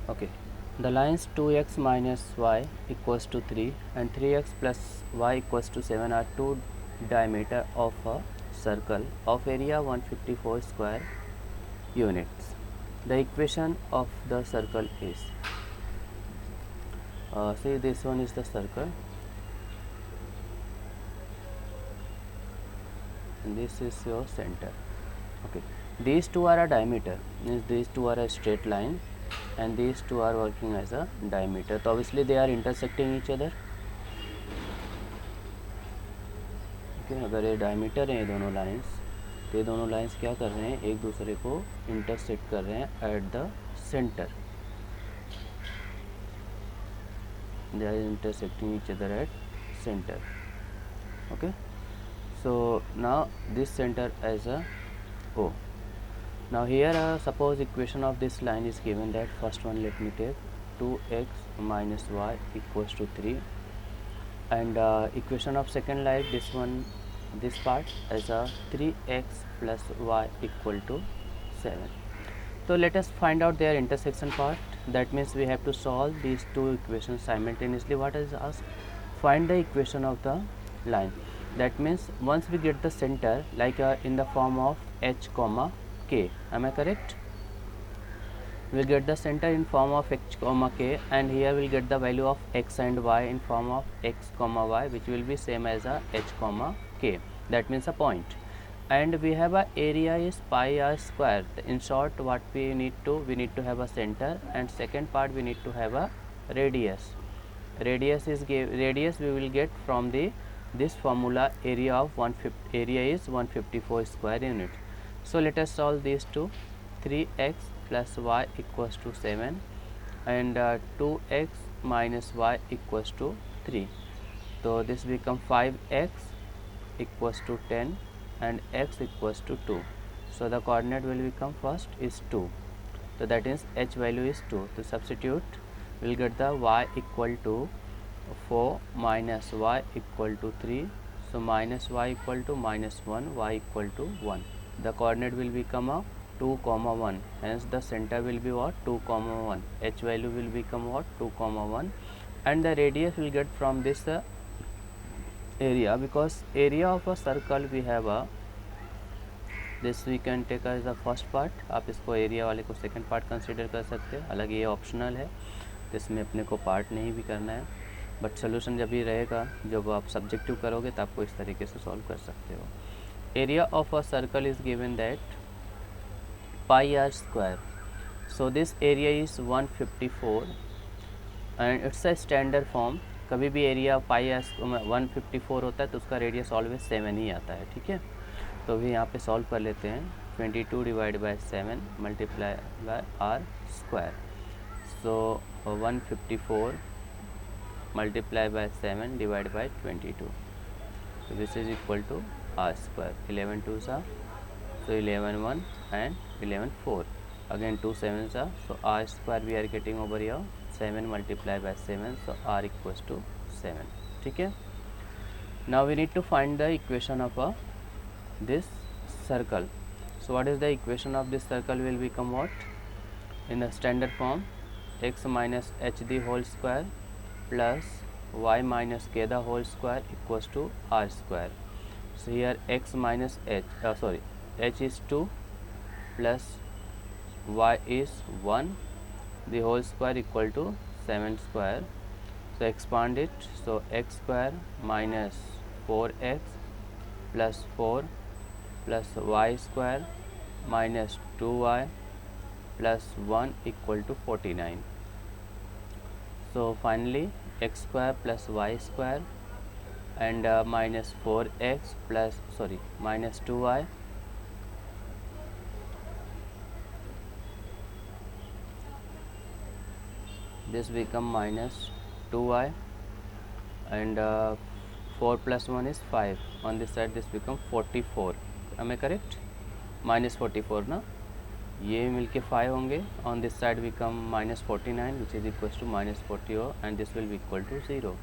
Okay, the lines 2x minus y equals to 3 and 3x plus y equals to 7 are two diameter of a circle of area 154 square units. The equation of the circle is, say this one is the circle and this is your center. Okay, these two are a diameter, means these two are a straight line and these two are working as a diameter, so obviously they are intersecting each other. Okay, अगर ये diameter हैं ये दोनों lines, तो ये दोनों lines क्या कर रहे हैं, एक दूसरे को इंटरसेक्ट कर रहे हैं at the centre. They are intersecting each other at center. Okay, so now this center as a O. Now here suppose equation of this line is given that first one let me take 2x minus y equals to 3 and equation of second line this one, this part as a 3x plus y equal to 7. So let us find out their intersection part. That means we have to solve these two equations simultaneously. What is asked? Find the equation of the line. That means once we get the center like in the form of h comma k, am I correct? We'll get the center in form of h comma k and here we'll get the value of x and y in form of x comma y, which will be same as a h comma k. That means a point. And we have a area is pi r square. In short, what we need to have a center and second part we need to have a radius. Radius we will get from this formula, area of 150, area is 154 square unit. So let us solve these two. 3x plus y equals to 7 and 2x minus y equals to 3. So this become 5x equals to 10 and x equals to 2. So the coordinate will become first is 2. So that is h value is 2. To substitute, we will get the y equal to 4 minus y equal to 3. So minus y equal to minus 1, y equal to 1. The coordinate will become a 2 comma 1. Hence the center will be what? 2 comma 1. H value will become what? 2 comma 1. And the radius will get from this area, because area of a circle we have a, this we can take as the first part. आप इसको area वाले को second part consider कर सकते हैं, हालांकि ये optional है तो इसमें अपने को पार्ट नहीं भी करना है, बट सोल्यूशन जब भी रहेगा जब आप सब्जेक्टिव करोगे तो आपको इस तरीके से सॉल्व कर सकते हो. Area of a circle is given that pi are square. So this area is 154 and it's a standard form. कभी भी एरिया पाई आर 154 होता है तो उसका रेडियस ऑलवेज 7 ही आता है. ठीक है, तो भी यहाँ पे सॉल्व कर लेते हैं. 22 divide by 7 multiply by r square. So 154 multiply by 7 divide by 22. So this is equal to r square. 11 2s are, so 11 1 and 11 4. Again 2 7s are, so r square we are getting over here 7 multiplied by 7, so r equals to 7. ठीक है. Now we need to find the equation of this circle. So what is the equation of this circle will become what? In the standard form, x minus h the whole square plus y minus k the whole square equals to r square. So here x minus h, h is 2 plus y is 1 the whole square equal to 7 square. So expand it, so x square minus 4x plus 4 plus y square minus 2y plus 1 equal to 49. So finally x square plus y square and minus 4x plus minus 2y this become minus 2y and 4 plus 1 is 5. On this side this become 44. Am I correct? Minus 44 ना, ये मिलके 5 होंगे. On this side become minus 49 which is equals to minus 40 and this will be equal to 0.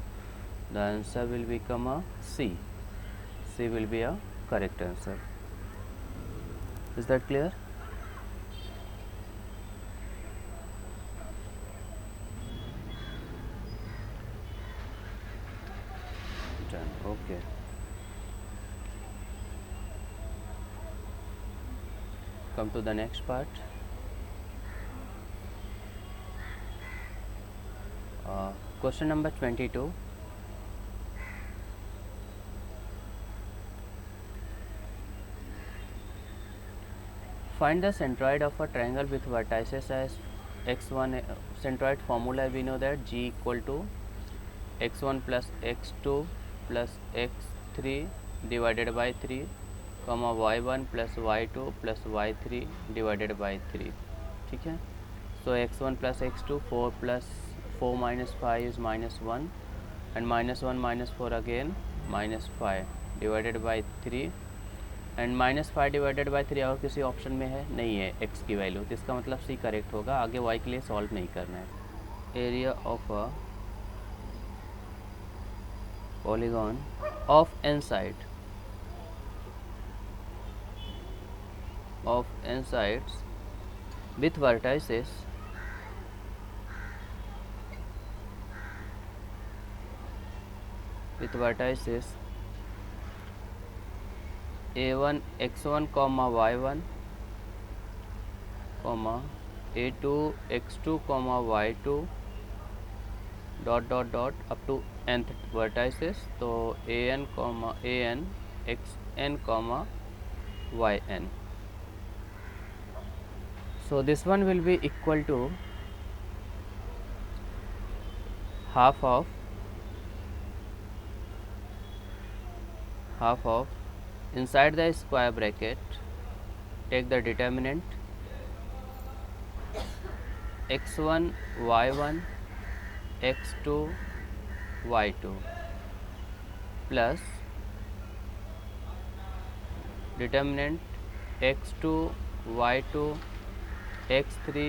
The answer will become a C. C will be a correct answer. Is that clear? Okay. Come to the next part. Question number 22. Find the centroid of a triangle with vertices as x1. Centroid formula we know that g equal to x1 plus x2 plus x3 divided by 3 comma y1 plus y2 plus y3 divided by 3. ठीक है. So x1 plus x2, 4 plus 4 minus 5 is minus 1, and minus 1 minus 4 again minus 5 divided by 3, and minus 5 divided by 3 और किसी option में है नहीं है x की value, तो इसका मतलब सी करेक्ट होगा. आगे y के लिए सॉल्व नहीं करना है. Area of a polygon of n side with vertices a1 x1 comma y1 comma a2 x2 comma y2 dot up to nth vertices. तो an comma an xn comma yn. So this one will be equal to half of inside the square bracket, take the determinant x1 y1 x2 y2 plus determinant x2 y2 x3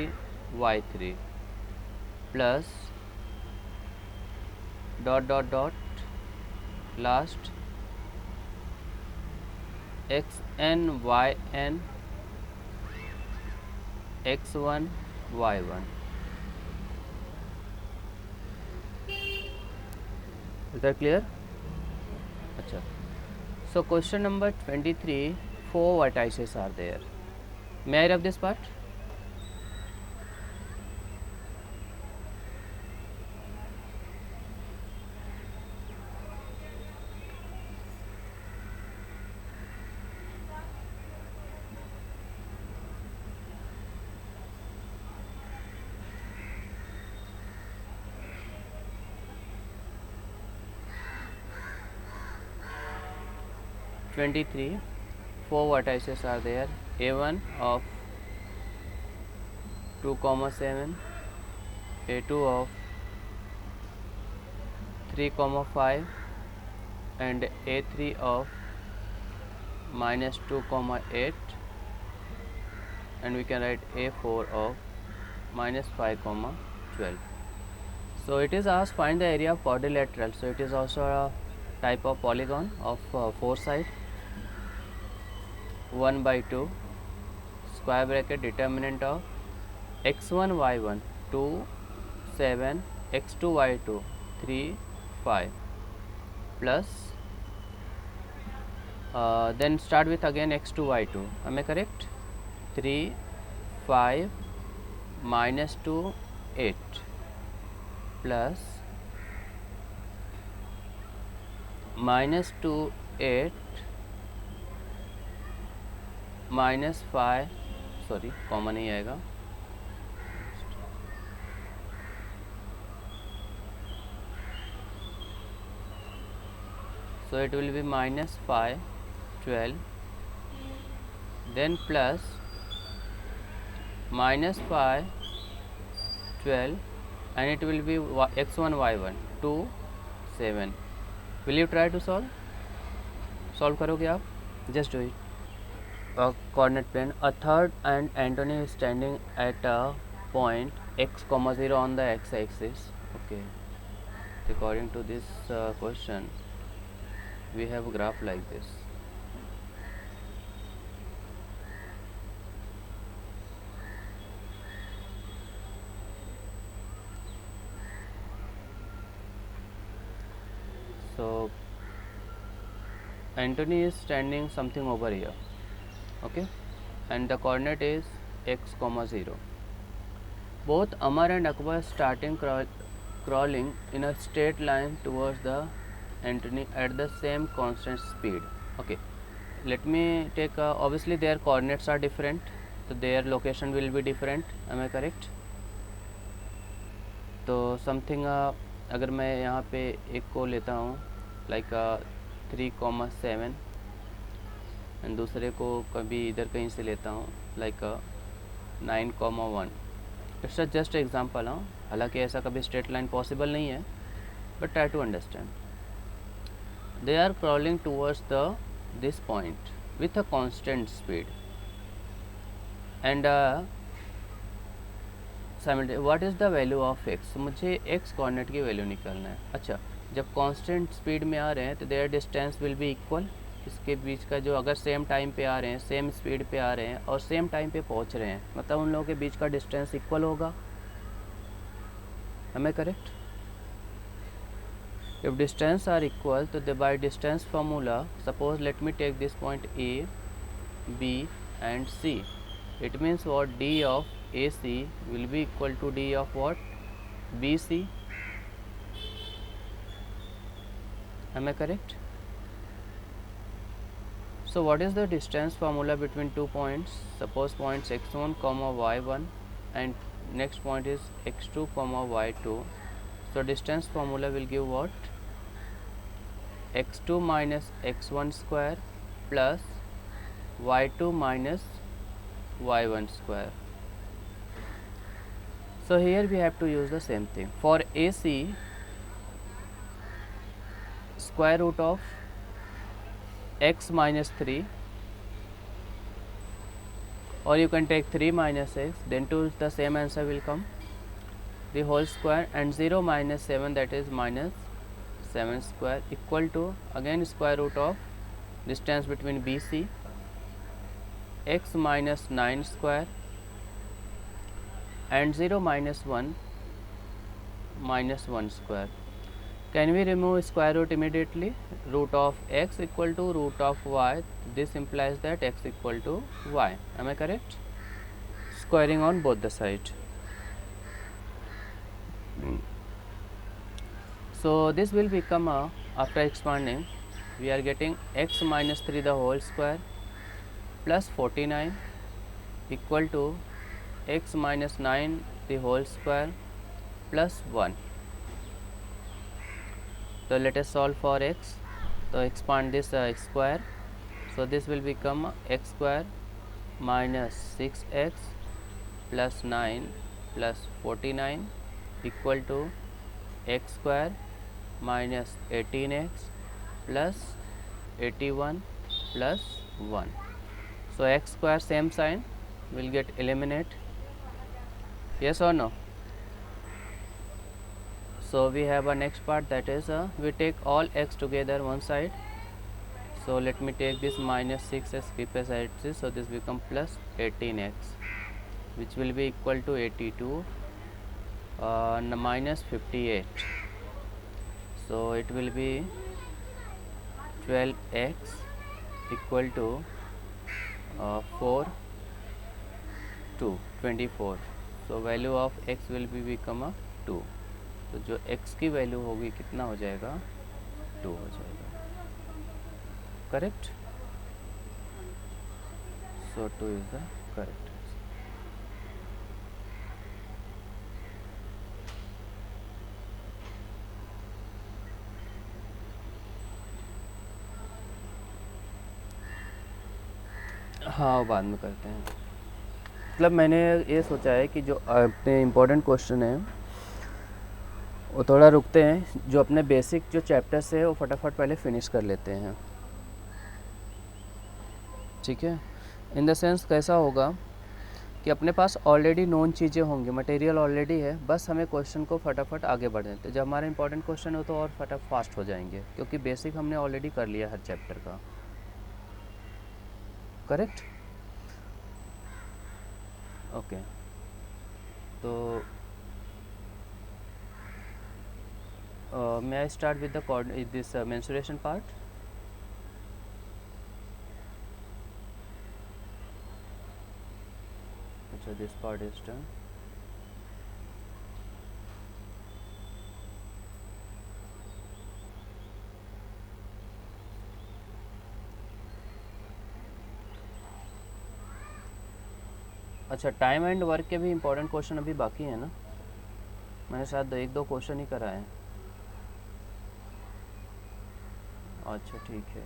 y3 plus dot last xn yn x1 y1. Is that clear? अच्छा. So question number 23, 4 vertices are there. May I rub this part? (23) 4 vertices are there. A1 of 2,7, A2 of 3,5, and A3 of minus 2,8, and we can write A4 of minus 5,12. So it is asked find the area of quadrilateral. So it is also a type of polygon of 4 sides. 1 by 2 square bracket determinant of x1 y1 2 7 x2 y2 3 5 plus then start with again x2 y2. Am I correct? 3 5 minus 2 8 plus minus 2 8 minus 5, sorry common नहीं आएगा, so it will be minus 5 12, then plus minus 5 12, and it will be x1 y1 2 7. Will you try to solve करोगे आप? Just do it. Coordinate plane. A third and antony is standing at a point x, 0 on the x-axis. Okay. According to this question, we have a graph like this. So Anthony is standing something over here, okay, and the coordinate is x comma 0. Both Amar and Akbar starting crawling in a straight line towards the Anthony at the same constant speed. Okay, let me take obviously their coordinates are different, so their location will be different. Am I correct? तो something अगर मैं यहाँ पे एक को लेता हूँ like 3,7 and दूसरे को कभी इधर कहीं से लेता हूँ लाइक 9,1. It's just example. हाँ, हालांकि ऐसा कभी स्ट्रेट लाइन पॉसिबल नहीं है, but try to understand. They are crawling towards the this point with a constant speed and what is the value of X. मुझे एक्स कोऑर्डिनेट की value निकालना है. अच्छा, जब कांस्टेंट स्पीड में आ रहे हैं तो their distance will be equal. इसके बीच का जो अगर सेम टाइम पे आ रहे हैं, सेम स्पीड पे आ रहे हैं और सेम टाइम पे पहुंच रहे हैं, मतलब उन लोगों के बीच का डिस्टेंस इक्वल होगा. Am I correct? If distance are equal, तो by distance formula, suppose let me take this point A, B and C. It means what? D of AC will be equal to D of what? BC. Am I correct? So what is the distance formula between 2 points? Suppose points x1 comma y1 and next point is x2 comma y2. So distance formula will give what? x2 minus x1 square plus y2 minus y1 square. So here we have to use the same thing. For AC, square root of x minus 3, or you can take 3 minus x, then to the same answer will come, the whole square, and 0 minus 7, that is minus 7 square, equal to again square root of distance between BC, x minus 9 square, and 0 minus 1 minus 1 square. Can we remove square root immediately? Root of x equal to root of y. This implies that x equal to y. Am I correct? Squaring on both the sides. So this will become after expanding, we are getting x minus 3 the whole square plus 49 equal to x minus 9 the whole square plus 1. So let us solve for x. So expand this square. So this will become x square minus 6x plus 9 plus 49 equal to x square minus 18x plus 81 plus 1. So x square same sign will get eliminate. Yes or no? So we have a next part, that is we take all x together one side. So let me take this minus 6x, keep aside this, so this become plus 18x, which will be equal to 82 minus 58. So it will be 12x equal to 24. So value of x will be become a 2. तो जो x की value होगी कितना हो जाएगा? 2 हो जाएगा. Correct? So 2 is the correct. हाँ, बाद में करते हैं. मतलब मैंने ये सोचा है कि जो अपने इम्पोर्टेंट क्वेश्चन है वो थोड़ा रुकते हैं, जो अपने बेसिक जो चैप्टर्स है वो फटाफट पहले फिनिश कर लेते हैं. ठीक है? इन द सेंस कैसा होगा कि अपने पास ऑलरेडी नोन चीज़ें होंगी, मटेरियल ऑलरेडी है, बस हमें क्वेश्चन को फटाफट आगे बढ़ देते. जब हमारा इंपॉर्टेंट क्वेश्चन हो तो और फटाफट फास्ट हो जाएंगे, क्योंकि बेसिक हमने ऑलरेडी कर लिया हर चैप्टर का. करेक्ट? ओके. तो may I start with the this mensuration part? so this part is done. अच्छा, टाइम एंड वर्क के भी इम्पोर्टेंट क्वेश्चन अभी बाकी है ना, मैंने शायद 1-2 क्वेश्चन ही कराए हैं। अच्छा ठीक है,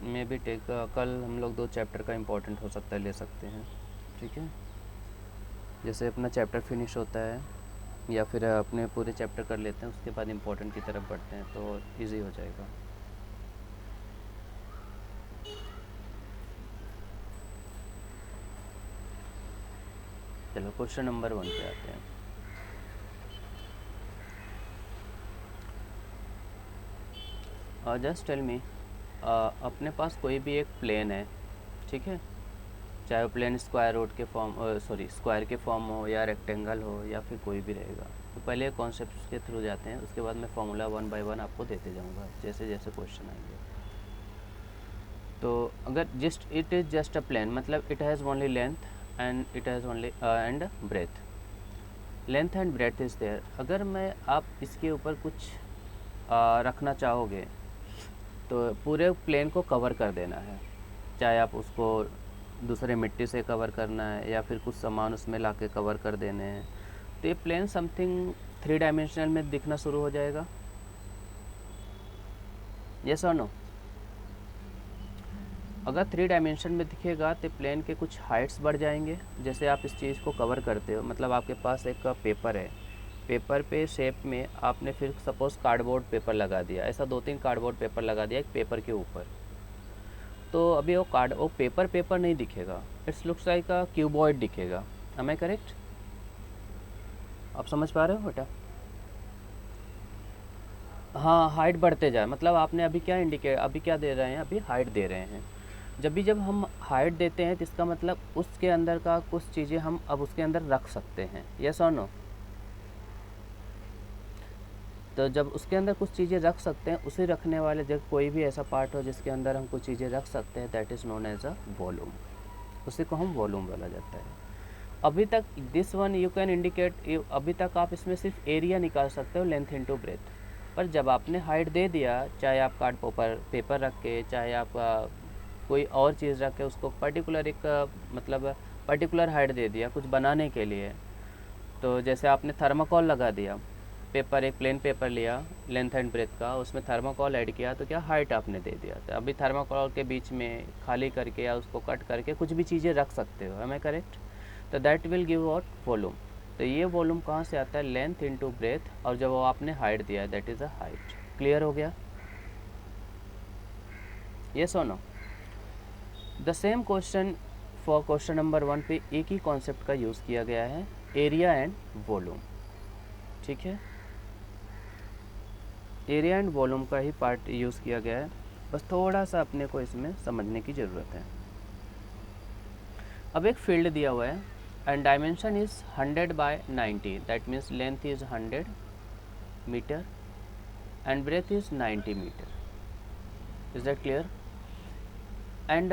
मे भी टेक कल हम लोग 2 चैप्टर का इम्पोर्टेंट हो सकता है ले सकते हैं, ठीक है। जैसे अपना चैप्टर फिनिश होता है या फिर अपने पूरे चैप्टर कर लेते हैं, उसके बाद इम्पोर्टेंट की तरफ बढ़ते हैं तो इजी हो जाएगा। चलो क्वेश्चन नंबर 1 पे आते हैं। जस्ट टेल मी, अपने पास कोई भी एक प्लेन है, ठीक है, चाहे वो प्लेन स्क्वायर रूट के फॉर्म स्क्वायर के फॉर्म हो या रेक्टेंगल हो या फिर कोई भी रहेगा। तो पहले कॉन्सेप्ट के थ्रू जाते हैं, उसके बाद मैं फार्मूला 1 बाय 1 आपको देते जाऊंगा जैसे जैसे क्वेश्चन आएंगे। तो अगर just it is just a plane, मतलब it has only length and it has only and breadth, length and breadth is there. अगर मैं आप इसके ऊपर कुछ रखना चाहोगे तो पूरे प्लेन को कवर कर देना है, चाहे आप उसको दूसरे मिट्टी से कवर करना है या फिर कुछ सामान उसमें लाके कवर कर देने हैं, तो ये प्लेन समथिंग 3 डायमेंशनल में दिखना शुरू हो जाएगा। यस और नो? अगर 3 डायमेंशन में दिखेगा तो प्लेन के कुछ हाइट्स बढ़ जाएंगे। जैसे आप इस चीज़ को कवर करते हो, मतलब आपके पास एक पेपर है, पेपर पे शेप में आपने फिर सपोज़ कार्डबोर्ड पेपर लगा दिया, ऐसा 2-3 कार्डबोर्ड पेपर लगा दिया एक पेपर के ऊपर, तो अभी वो पेपर नहीं दिखेगा, it's looks like a cuboid दिखेगा। Am I correct? आप समझ पा रहे हो बेटा? हाँ, हाइट बढ़ते जाए, मतलब आपने अभी क्या दे रहे हैं, अभी हाइट दे रहे हैं। जब हम हाइट देते हैं तो इसका मतलब उसके अंदर का कुछ चीज़ें हम अब उसके अंदर रख सकते हैं। यस और नो? तो जब उसके अंदर कुछ चीज़ें रख सकते हैं, उसे रखने वाले जब कोई भी ऐसा पार्ट हो जिसके अंदर हम कुछ चीज़ें रख सकते हैं, that is known as a volume, उसी को हम वॉल्यूम बोला जाता है। अभी तक this one you can indicate, अभी तक आप इसमें सिर्फ एरिया निकाल सकते हो लेंथ इनटू ब्रेथ, पर जब आपने हाइट दे दिया, चाहे आप कार्ड पेपर रख के, चाहे आप कोई और चीज़ रख के उसको पर्टिकुलर मतलब पर्टिकुलर हाइट दे दिया कुछ बनाने के लिए, तो जैसे आपने थर्माकोल लगा दिया, पेपर एक प्लेन पेपर लिया लेंथ एंड ब्रेथ का, उसमें थर्माकोल ऐड किया, तो क्या हाइट आपने दे दिया। तो अभी थर्माकोल के बीच में खाली करके या उसको कट करके कुछ भी चीज़ें रख सकते हो, एम आई करेक्ट? तो that will give what? Volume. तो ये वॉल्यूम कहाँ से आता है? लेंथ इनटू ब्रेथ, और जब वो आपने हाइट दिया है that is a height. Clear हो गया? यस और no? The same question for question number 1 पे एक ही कॉन्सेप्ट का यूज़ किया गया है, एरिया एंड वॉल्यूम, ठीक है। एरिया एंड वॉल्यूम का ही पार्ट यूज़ किया गया है, बस थोड़ा सा अपने को इसमें समझने की ज़रूरत है। अब एक फील्ड दिया हुआ है and dimension is 100 by 90, that means length is 100 metre and breadth is 90 metre. Is that clear? And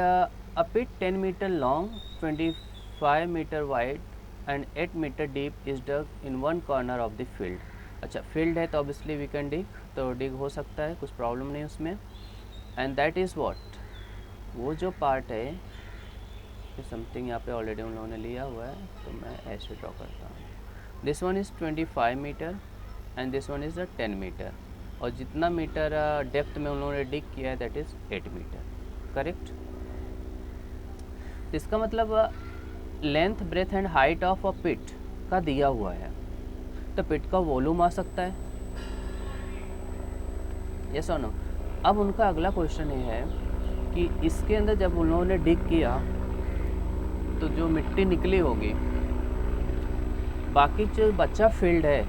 a pit 10 meter long, 25 meter wide and 8 meter deep is dug in one corner of the field. अच्छा, field है तो obviously we can dig, तो डिग हो सकता है, कुछ problem नहीं उसमें। And that is what? वो जो पार्ट है, समथिंग यहाँ पे ऑलरेडी उन लोगों ने लिया हुआ है तो मैं ऐसे ड्रॉ करता हूँ। This one is 25 metre and this one is 10 metre, और जितना मीटर डेप्थ में उन लोगों ने डिग किया है दैट इज़ 8 मीटर, करेक्ट? इसका मतलब length breadth and height of a pit का दिया हुआ है, तो पिट का वॉल्यूम आ सकता है। यस और नो? अब उनका अगला क्वेश्चन ये है कि इसके अंदर जब उन्होंने डिग किया तो जो मिट्टी निकली होगी, बाकी जो बचा फील्ड है,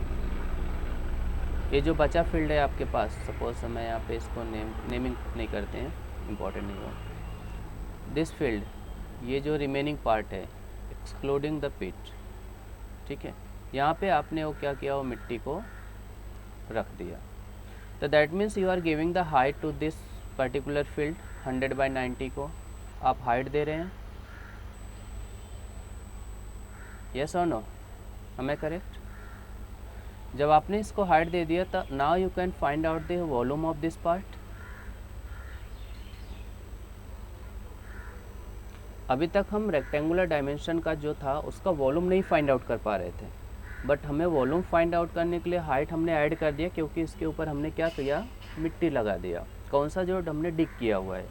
ये जो बचा फील्ड है आपके पास, सपोज मैं यहाँ पे इसको नेमिंग नहीं करते हैं, इम्पोर्टेंट नहीं हो, दिस फील्ड, ये जो रिमेनिंग पार्ट है एक्सक्लूडिंग द पिट, ठीक है, यहाँ पे आपने वो क्या किया, वो मिट्टी को रख दिया। तो that means you are giving the height to this particular field 100 by 90 को आप हाइट दे रहे हैं, यस और नो, am I करेक्ट? जब आपने इसको हाइट दे दिया तो now you can find out the volume of this part. अभी तक हम रेक्टेंगुलर डायमेंशन का जो था उसका वॉल्यूम नहीं फाइंड आउट कर पा रहे थे, बट हमें वॉल्यूम फाइंड आउट करने के लिए हाइट हमने ऐड कर दिया, क्योंकि इसके ऊपर हमने क्या किया, मिट्टी लगा दिया। कौन सा, जो हमने डिग किया हुआ है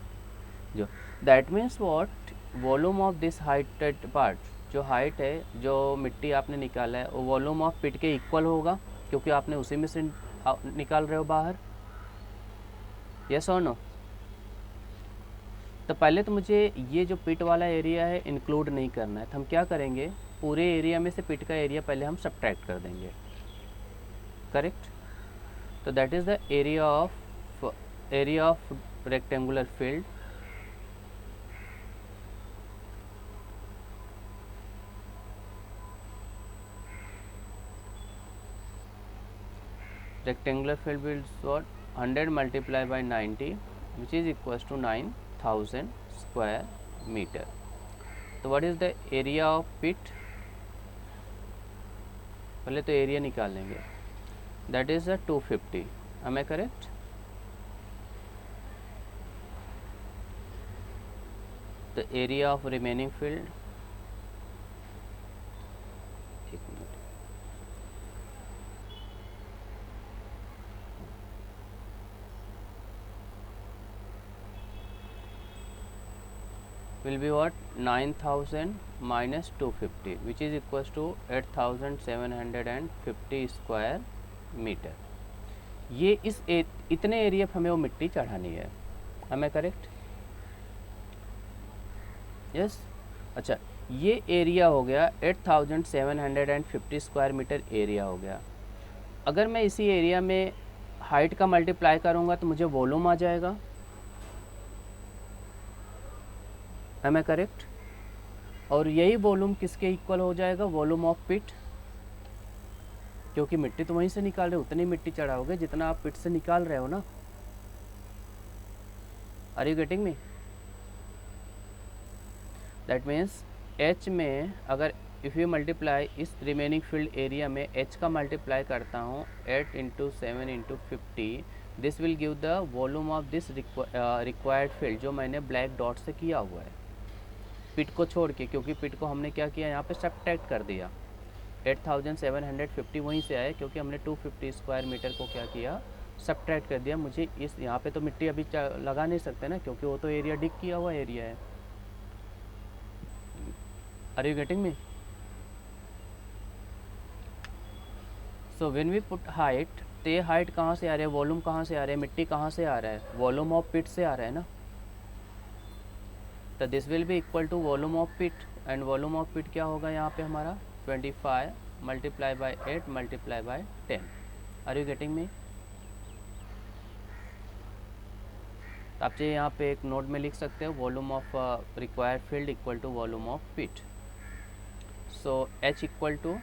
जो, that means what, volume of this heighted part, जो हाइट है, जो मिट्टी आपने निकाला है, वो वॉल्यूम ऑफ पिट के इक्वल होगा, क्योंकि आपने उसी में से निकाल रहे हो बाहर। यस और नो? तो पहले तो मुझे ये जो पिट वाला एरिया है इंक्लूड नहीं करना है, तो हम क्या करेंगे, पूरे एरिया में से पिट का एरिया पहले हम सब्ट्रैक्ट कर देंगे, करेक्ट? तो that is the area of rectangular field. Rectangular field will what, 100 multiplied by 90, which is equals to 9000 square meter. तो what is the area of pit? पहले तो एरिया निकाल लेंगे, that is a 250, am I correct? The area of remaining field, एक minute, will be what, 9000 minus 250, which is equals to 8750 square meter. ये इतने area पे हमें वो मिट्टी चढ़ानी है, am I correct? यस अच्छा, ये एरिया हो गया 8750 स्क्वायर मीटर एरिया हो गया। अगर मैं इसी एरिया में हाइट का मल्टीप्लाई करूँगा तो मुझे वॉल्यूम आ जाएगा, एम आई करेक्ट? और यही वॉल्यूम किसके इक्वल हो जाएगा, वॉल्यूम ऑफ पिट, क्योंकि मिट्टी तो वहीं से निकाल रहे हो, उतनी मिट्टी चढ़ाओगे जितना आप पिट से निकाल रहे हो ना। Are you getting me? That means h में अगर इफ़ यू मल्टीप्लाई इस रिमेनिंग फील्ड एरिया में एच का मल्टीप्लाई करता हूँ 8 into 7 into 50, this will give the volume of this required field, जो मैंने ब्लैक डॉट से किया हुआ है पिट को छोड़ के, क्योंकि पिट को हमने क्या किया यहाँ पे सब्ट्रैक्ट कर दिया। 8750 वहीं से आए, क्योंकि हमने 250 स्क्वायर मीटर को क्या किया, सब्ट्रैक्ट कर दिया। मुझे इस यहाँ पे तो मिट्टी अभी लगा नहीं सकते ना, क्योंकि वो तो एरिया डिग किया हुआ एरिया है। Are you getting me? So when we put height, तो ये हाइट कहाँ से आ रहा है, वॉल्यूम कहाँ से आ रहा है, मिट्टी कहाँ से आ रहा है, वॉल्यूम ऑफ पिट से आ रहा है ना। तो this will be equal to volume of pit, and volume of pit क्या होगा यहाँ पे हमारा 25 multiply by 8 multiply by 10। Are you getting me? तो आप चाहिए यहाँ पे एक नोट में लिख सकते हो, volume of required field equal to volume of pit. So h equal to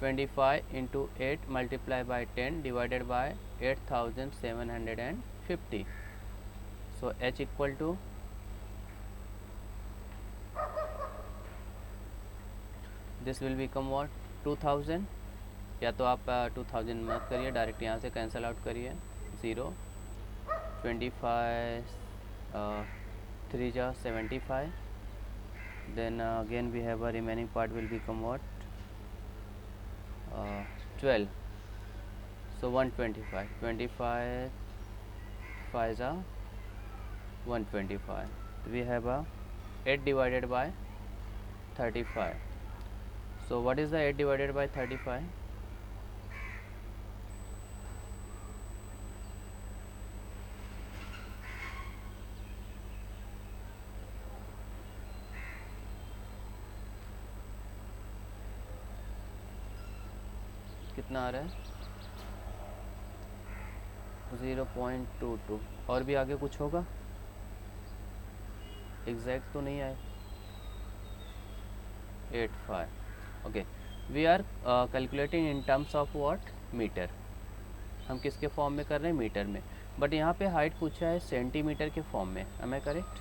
25 into 8 multiply by 10 divided by 8750। So h equal to, this will become what, 2000, या तो आप 2000 मत करिए, डायरेक्ट यहाँ से कैंसिल आउट करिए, 0 25 3 जा 75, then again we have a remaining part will become what, 12, so 125, 25 5 जा 125, we have a 8 divided by 35. So what is the 8 divided by 35? कितना आ रहा है, 0.22। और भी आगे कुछ होगा, एग्जैक्ट तो नहीं आए, 85। Okay, we are calculating in terms of what, metre. हम किसके फॉर्म में कर रहे हैं, मीटर में, बट यहाँ पे हाइट पूछा है सेंटीमीटर के फॉर्म में, am I correct?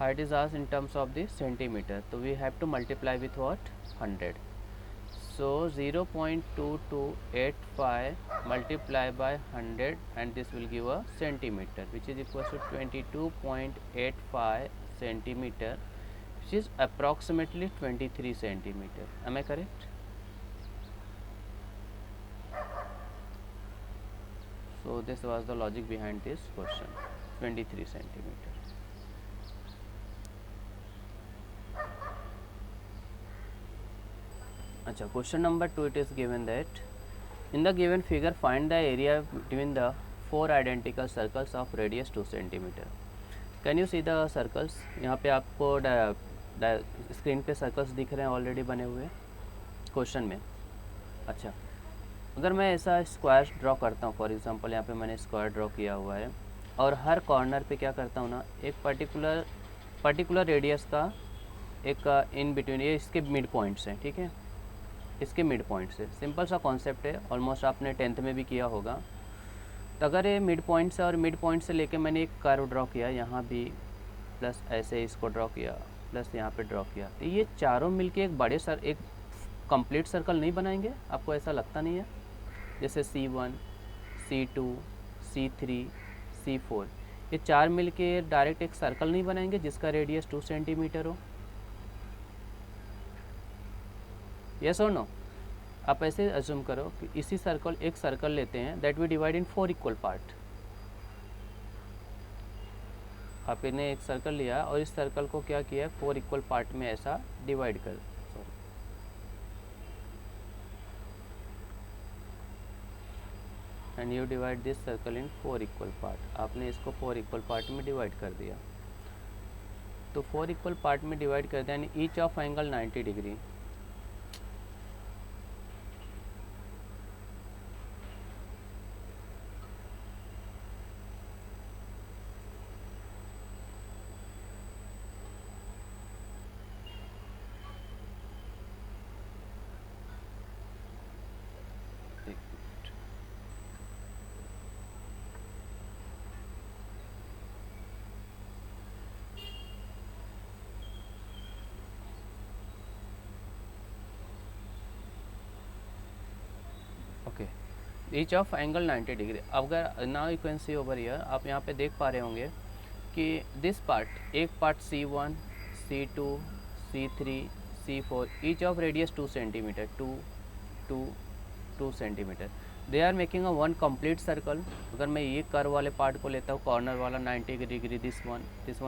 height is asked in terms of the centimeter, so we have to multiply with what, 100. So 0.2285 multiply by 100 and this will give a centimeter, which is equal to 22.85 centimeter, which is approximately 23 centimeter. Am I correct? So this was the logic behind this question, 23 centimeter. Achha, question number 2, it is given that in the given figure find the area between the 4 identical circles of radius 2 centimeter. Can you see the circles? यहाँ पे आपको screen पे circles दिख रहे हैं already बने हुए question में. अच्छा, अगर मैं ऐसा स्क्वायर ड्रॉ करता हूँ, फॉर एग्जांपल यहाँ पे मैंने स्क्वायर ड्रॉ किया हुआ है और हर कॉर्नर पे क्या करता हूँ ना, एक पर्टिकुलर रेडियस का एक इन बिटवीन, ये इसके मिड पॉइंट्स हैं, ठीक है, इसके मिड पॉइंट से. सिंपल सा कॉन्सेप्ट है, ऑलमोस्ट आपने 10th में भी किया होगा. तो अगर ये मिड पॉइंट से और मिड पॉइंट से लेके मैंने एक कर्व ड्रॉ किया, यहाँ भी प्लस ऐसे इसको ड्रॉ किया, प्लस यहाँ पे ड्रॉ किया, तो ये चारों मिलके एक कंप्लीट सर्कल नहीं बनाएंगे? आपको ऐसा लगता नहीं है? जैसे C1, C2, C3, C4, ये चार मिलके डायरेक्ट एक सर्कल नहीं बनाएंगे जिसका रेडियस 2 सेंटीमीटर हो? यस और नो? आप ऐसे अज्यूम करो कि इसी सर्कल, एक सर्कल लेते हैं that we divide in 4 equal part. आपने एक सर्कल लिया और इस सर्कल को क्या किया, 4 इक्वल पार्ट में ऐसा डिवाइड कर, and you divide this circle in 4 equal part. आपने इसको 4 इक्वल पार्ट में डिवाइड कर दिया. तो 4 इक्वल पार्ट में डिवाइड कर दिया, यानी each of angle 90 degree. Okay, each of angle 90 degree. अगर now you can see over here, आप यहाँ पे देख पा रहे होंगे कि दिस पार्ट, एक part C1, C2, C3, C4, each of radius 2 centimetre, 2 centimetre. They are making a one complete circle. अगर मैं ये कर्व वाले पार्ट को लेता हूँ, कॉर्नर वाला 90 degree, this one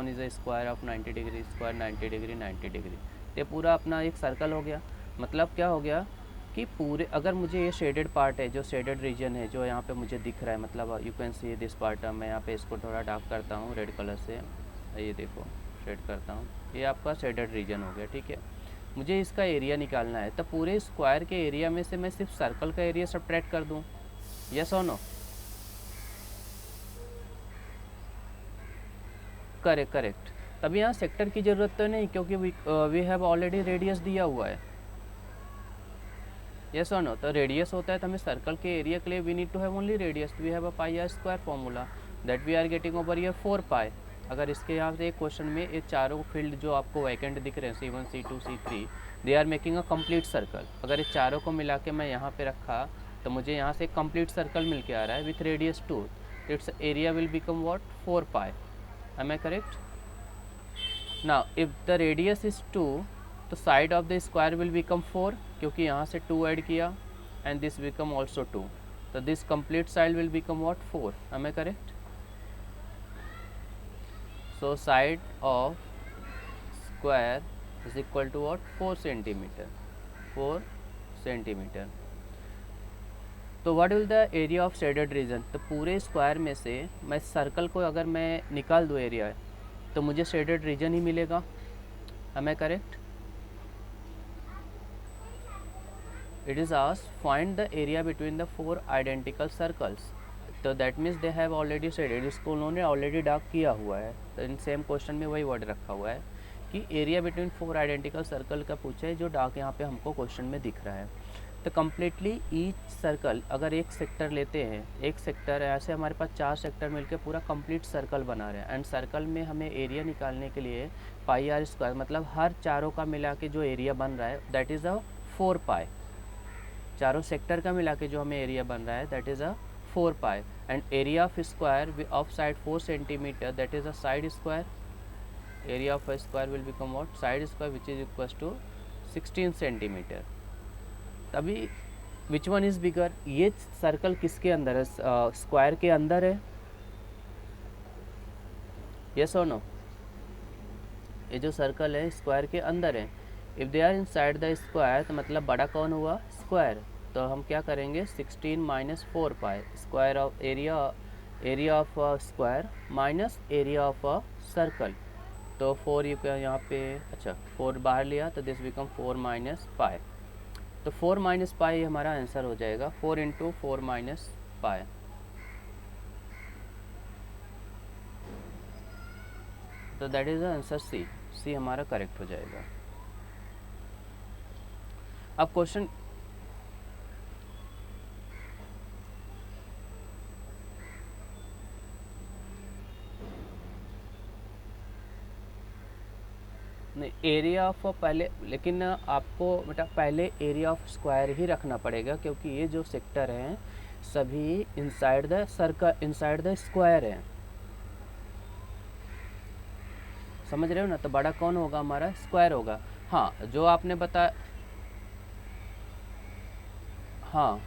is a square of 90 degree, square 90 degree, 90 degree. ये पूरा अपना एक सर्कल हो गया. मतलब क्या हो गया कि पूरे, अगर मुझे ये शेडेड पार्ट है, जो शेडेड रीजन है, जो यहाँ पे मुझे दिख रहा है, मतलब you can see this part. मैं यहाँ पे इसको थोड़ा डार्क करता हूँ रेड कलर से, ये देखो शेड करता हूँ, ये आपका शेडेड रीजन हो गया, ठीक है. मुझे इसका एरिया निकालना है, तो पूरे स्क्वायर के एरिया में से मैं सिर्फ सर्कल का एरिया सब्ट्रैक्ट कर दूँ. यस और नो? करेक्ट. तब यहाँ सेक्टर की ज़रूरत तो नहीं, क्योंकि वी हैव ऑलरेडी रेडियस दिया हुआ है. यस और नो? तो रेडियस होता है, तो हमें सर्कल के एरिया के लिए we need to have only radius. We have a pi are square formula that we are getting over here 4 pi. अगर इसके यहाँ से एक क्वेश्चन में ये चारों फील्ड जो आपको वैकेंट दिख रहे हैं, C1, C2, C3, they are making a complete circle. अगर इस चारों को मिला के मैं यहाँ पे रखा, तो मुझे यहाँ से एक कंप्लीट सर्कल मिल के आ रहा है with radius 2. Its area will become what, 4 pi. Am I correct? Now if the radius is 2, तो side of the square will become 4, क्योंकि यहाँ से 2 ऐड किया, एंड दिस बिकम ऑल्सो 2. तो this complete side will become what, 4. Am I correct? So side of square is equal to what, 4 centimetre. 4 centimetre. तो what will the area of shaded region? तो पूरे square में से मैं circle को अगर मैं निकाल दूँ एरिया, तो मुझे शेडेड रीजन ही मिलेगा. Am I correct? It is asked find the area between the 4 identical circles. तो that means they have already shaded, इसको उन्होंने ऑलरेडी डार्क किया हुआ है. तो इन सेम क्वेश्चन में वही वर्ड रखा हुआ है कि एरिया बिटवीन 4 आइडेंटिकल सर्कल का पूछा है, जो डार्क यहाँ पे हमको क्वेश्चन में दिख रहा है. तो कम्प्लीटली ईच सर्कल, अगर एक सेक्टर लेते हैं, एक सेक्टर ऐसे हमारे पास 4 सेक्टर मिलके पूरा कंप्लीट सर्कल बना रहे हैं, एंड सर्कल में हमें एरिया निकालने के लिए पाई आर स्क्वायर, मतलब हर चारों का मिला के जो एरिया बन रहा है दैट इज़ अ 4 पाई। चारों सेक्टर का मिला के जो हमें एरिया बन रहा है that is a 4 pi, and area of square of side 4 centimetre that is a side square. Area of a square will become what? Side square, which is equals to 16 centimetre. तभी which one is bigger, ये circle किसके अंदर है? Square के अंदर है, yes और no? ये जो सर्कल है स्क्वायर के अंदर है। If they are inside the square, तो मतलब बड़ा कौन हुआ? स्क्वायर। तो हम क्या करेंगे? 16 minus 4 pi square of area of square minus area of circle. तो 4 यू का यहाँ पे, अच्छा 4 बाहर लिया तो दिस बिकम 4 माइनस पाई। तो 4 माइनस पाई हमारा आंसर हो जाएगा, 4 इंटू 4 माइनस पाई। तो that is the answer C. C हमारा करेक्ट हो जाएगा। अब क्वेश्चन नहीं, एरिया ऑफ पहले, लेकिन आपको बेटा पहले एरिया ऑफ स्क्वायर ही रखना पड़ेगा, क्योंकि ये जो सेक्टर हैं सभी inside the circle, inside the square है। समझ रहे हो ना? तो बड़ा कौन होगा? हमारा स्क्वायर होगा। हाँ, जो आपने बताया, हाँ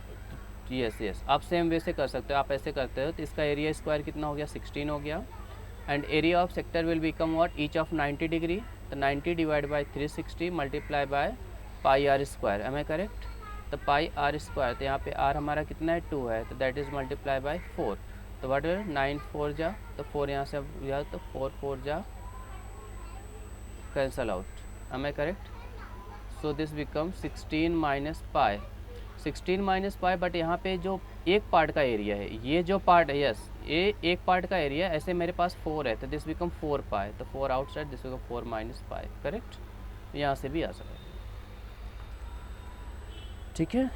यस यस, आप सेम वे से कर सकते हो। आप ऐसे करते हो तो इसका एरिया स्क्वायर कितना हो गया? 16 हो गया, and area of sector will become what? Each of 90 degree. तो 90 divide by 360 multiply by pi are square. Am I correct? तो पाई आर स्क्वायर, तो यहाँ पे आर हमारा कितना है? 2 है, तो दैट इज़ मल्टीप्लाई बाय 4। तो व्हाट है? 9 4 जा, तो 4 यहाँ से जा, तो 4 4 जा, cancel out. Am I correct? So this become 16 minus pi, 16 minus pi. But यहाँ पे जो एक पार्ट का एरिया है, ये जो पार्ट है, यस ये एक पार्ट का एरिया, ऐसे मेरे पास 4 है, तो दिस बिकम 4 पाई। तो 4 outside, this become 4 minus pi. Correct? यहाँ से भी आ सकता है। ठीक है।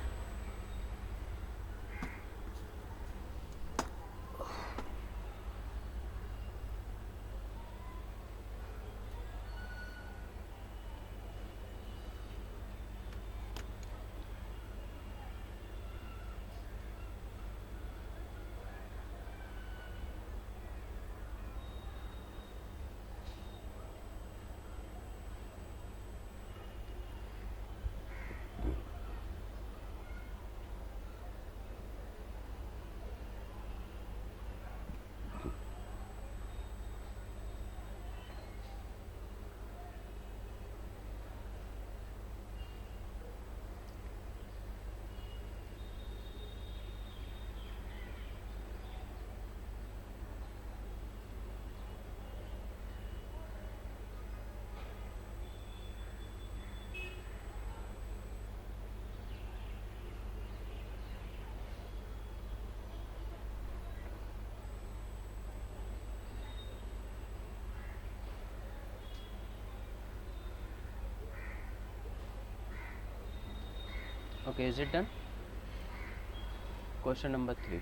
Okay, is it done? Question number 3.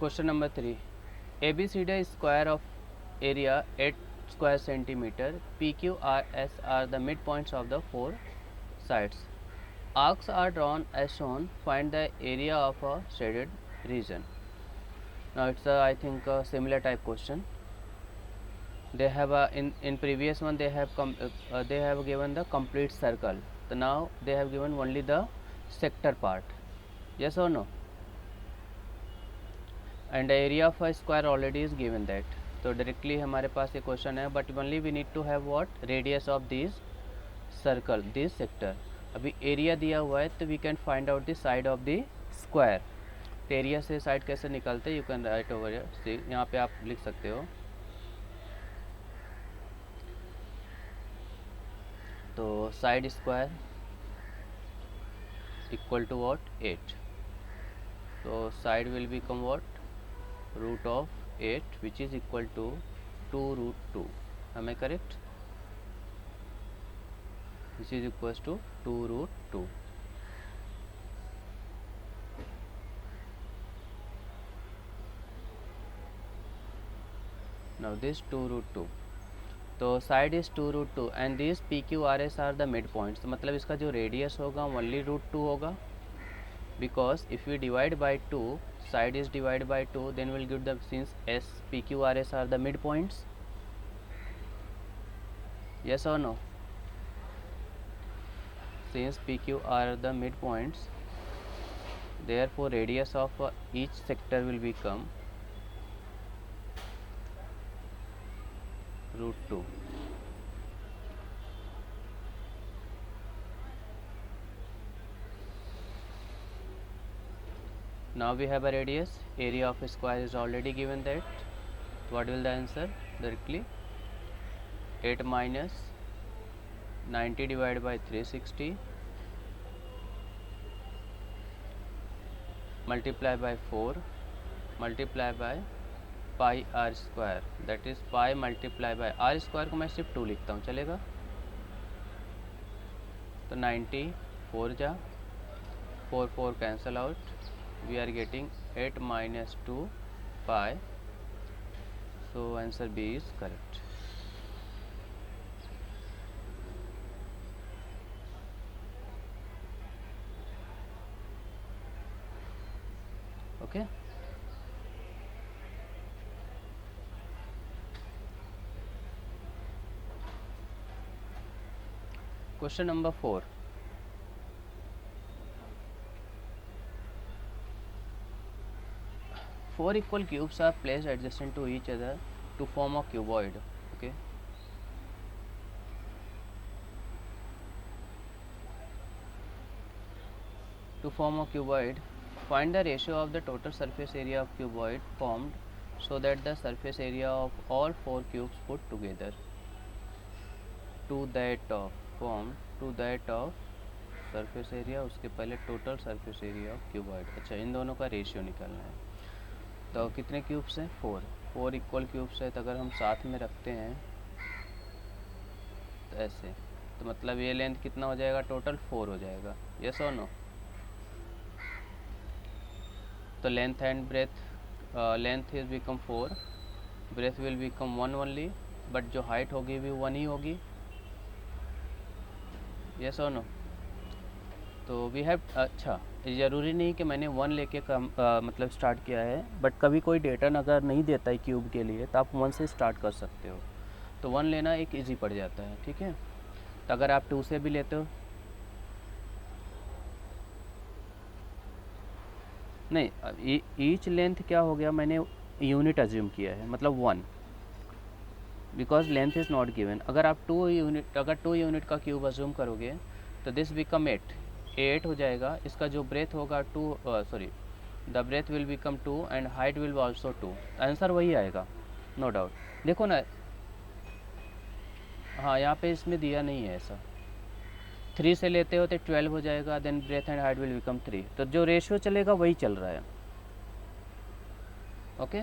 Question number 3. ABCD square of area 8 square centimeter. PQRS are the midpoints of the 4 sides. Arcs are drawn as shown. Find the area of a shaded region. Now it's a, I think a similar type question. They have a, in previous one they have given the complete circle. So now they have given only the sector part. Yes or no? And the area of a square already is given that. तो directly हमारे पास ये question है, but only we need to have what? Radius of this circle, this sector. अभी area दिया हुआ है तो we can find out the side of the square. Area से साइड कैसे निकालते, you can write over here, see यहाँ पे आप लिख सकते हो। तो side square equal to what, 8, तो side will become what, root of 8 which is equal to 2√2, am I correct? This is equals to 2√2. Now this 2√2, तो side is 2√2 and this PQRS are the mid points, मतलब इसका जो radius होगा only √2 होगा, because if we divide by 2, side is divided by 2, then we'll get the, since S PQRS are the midpoints, yes or no? Since PQ are the midpoints, therefore radius of each sector will become √2. Now we have a radius, area of a square is already given that. What will the answer directly? 8 minus 90 divided by 360 multiply by 4 multiply by pi r square, that is pi multiply by r square को मैं सिर्फ 2 लिखता हूँ, चलेगा? तो 90 4 जा 4 4 cancel out, we are getting 8 minus 2 pi, so answer B is correct. Okay, question number 4. Four equal cubes are placed adjacent to each other to form a cuboid. Okay, to form a cuboid, find the ratio of the total surface area of cuboid formed so that the surface area of all four cubes put together to that of formed to that of surface area, उसके पहले total surface area of cuboid. अच्छा, इन दोनों का ratio निकालना है। तो कितने cubes हैं? 4 इक्वल क्यूब्स है, तो अगर हम साथ में रखते हैं तो ऐसे, तो मतलब ये लेंथ कितना हो जाएगा? टोटल 4 हो जाएगा, यस और नो? तो length and breadth, length is become 4, breadth will become 1 only, but जो हाइट होगी भी 1 ही होगी, यस और नो? तो वी हैव, अच्छा ज़रूरी नहीं कि मैंने 1 लेके मतलब स्टार्ट किया है, बट कभी कोई डेटा अगर नहीं देता है क्यूब के लिए तो आप 1 से स्टार्ट कर सकते हो, तो 1 लेना एक इजी पड़ जाता है, ठीक है? तो अगर आप 2 से भी लेते हो, नहीं, ईच लेंथ क्या हो गया, मैंने यूनिट अज्यूम किया है, मतलब 1, because length is not given. अगर आप 2 यूनिट का क्यूब अज्यूम करोगे तो दिस बिकम 8 हो जाएगा, इसका जो ब्रेथ होगा the breadth will become 2 and height will also 2, answer वही आएगा, नो डाउट। देखो ना, हाँ यहाँ पे इसमें दिया नहीं है ऐसा, 3 से लेते हो तो 12 हो जाएगा, then breadth and height will become 3, तो जो रेशियो चलेगा वही चल रहा है। Okay,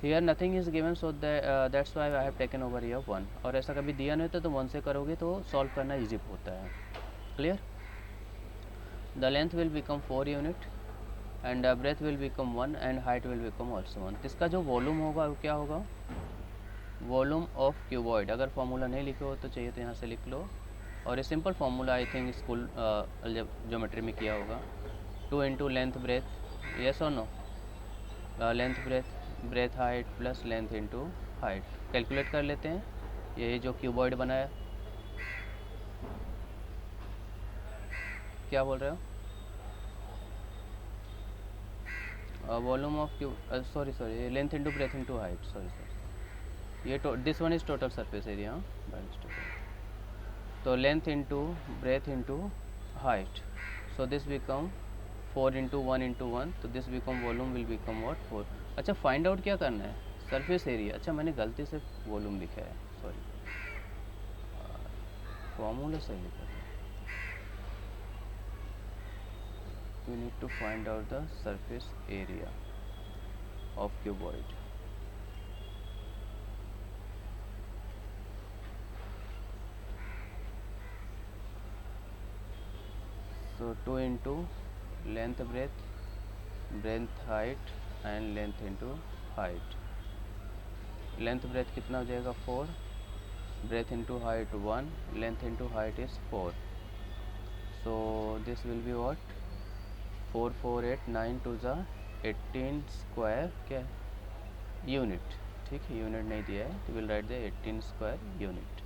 here nothing is given, so that's why I have taken over here 1, और ऐसा कभी दिया नहीं होता तो 1 से करोगे तो सॉल्व करना ईजी होता है। Clear? The length will become 4 unit and breadth will become 1 and height will become also 1. इसका जो वॉल्यूम होगा वो क्या होगा? Volume of cuboid. अगर फॉर्मूला नहीं लिखे हो तो चाहिए तो यहाँ से लिख लो, और ये simple formula I think school geometry में किया होगा, 2 इंटू लेंथ ब्रेथ, यस और no? Length breadth height plus length into height, calculate कर लेते हैं। यही जो क्यूबॉइड बनाया, क्या बोल रहे हो? Volume of cube, sorry length into breadth into height, sorry ये this one is total surface area, तो length into breadth into height, so this become 4 into 1, तो this become volume will become what 4। अच्छा find out क्या करना है, surface area. अच्छा मैंने गलती से वॉल्यूम लिखा है, सॉरी, फॉर्मूला सही लिखा था। We need to find out the surface area of cuboid. So 2 into length breadth height and length into height। Length breadth कितना हो जाएगा 4, breadth into height 1, length into height is 4। So this will be what 4 4 8 9 to the 18 square क्या unit, ठीक है, unit नहीं दिया है तो will write the 18 square unit.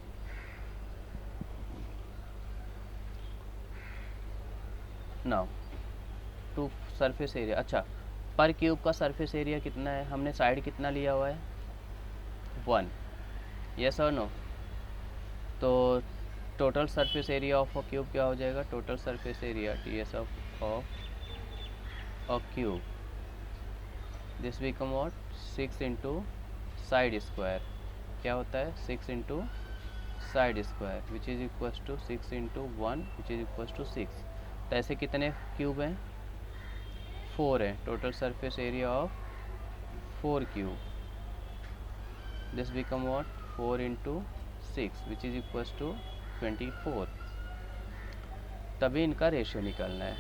Now to surface area. अच्छा पर क्यूब का सरफेस एरिया कितना है, हमने साइड कितना लिया हुआ है 1, यस और नो। तो total surface area of a cube क्या हो जाएगा, total surface area TS of a cube, this become what 6 into side square, क्या होता है 6 into side square which is equals to 6 into 1 which is equals to 6। तो ऐसे कितने cube हैं 4 है, total surface area of 4 cube, this become what 4 into 6 which is equals to 24। तभी इनका रेशियो निकालना है,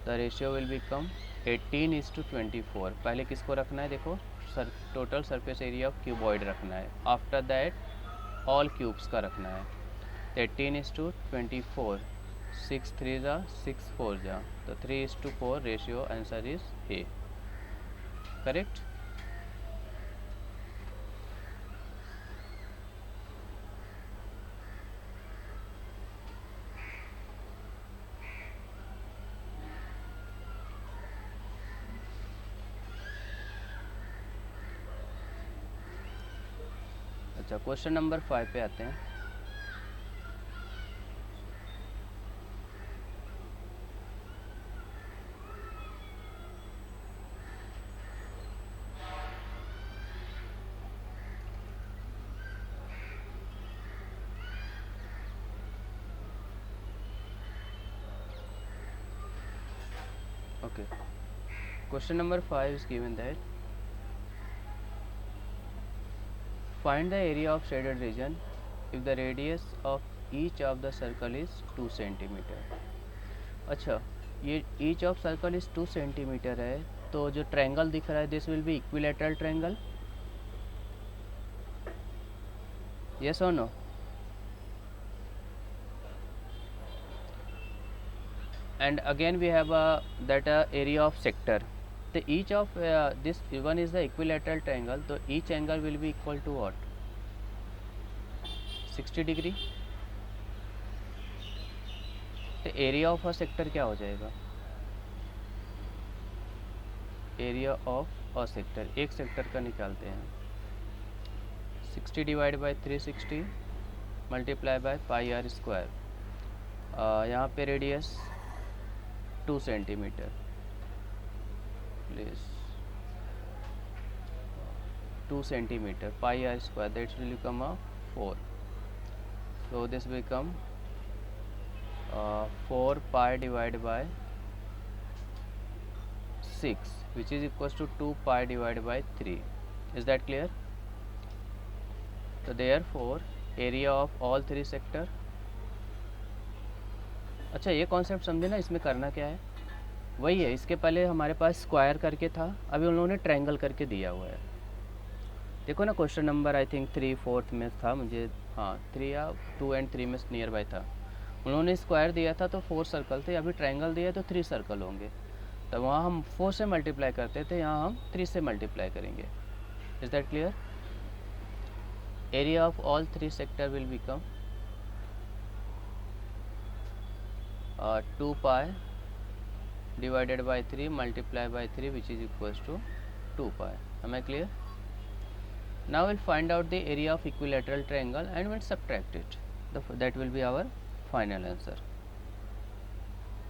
द रेशियो विल बिकम 18:24। पहले किसको रखना है, देखो total surface area of cuboid रखना है, आफ्टर दैट ऑल क्यूब्स का रखना है। 18:24, 6 3 जा 6 4 जा, तो 3:4 ratio, answer is a, correct. अच्छा क्वेश्चन नंबर 5 पे आते हैं। Okay, question number 5 is given that find the area of shaded region if the radius of each of the circle is 2 centimeter। अच्छा ये each of circle is 2 centimeter है, तो जो triangle दिख रहा है this will B equilateral triangle, yes or no। and again we have that area of sector, so each of this one is the equilateral triangle, so each angle will be equal to what 60 degree. तो area of a sector क्या हो जाएगा, area of a sector, एक sector का निकालते हैं, 60 divide by 360 multiply by pi are square, यहाँ पे radius 2 centimetre, please 2 centimeter, pi r square, that will become a 4, so this become 4 pi divided by 6 which is equals to 2 pi divided by 3, is that clear। so therefore area of all three sector। अच्छा ये concept समझे ना, इसमें करना क्या है वही है, इसके पहले हमारे पास स्क्वायर करके था, अभी उन्होंने ट्रायंगल करके दिया हुआ है। देखो ना क्वेश्चन नंबर आई थिंक 3 4 में था मुझे, हाँ 3 या 2 एंड 3 में नियर बाय था, उन्होंने स्क्वायर दिया था तो 4 सर्कल थे, अभी ट्रायंगल दिया तो 3 सर्कल होंगे, तो वहाँ हम 4 से मल्टीप्लाई करते थे, यहाँ हम 3 से मल्टीप्लाई करेंगे, is that clear. Area of all 3 sector will become 2 pi divided by 3 multiplied by 3 which is equals to 2 pi, am I clear। now we'll find out the area of equilateral triangle and we'll subtract it, that will be our final answer,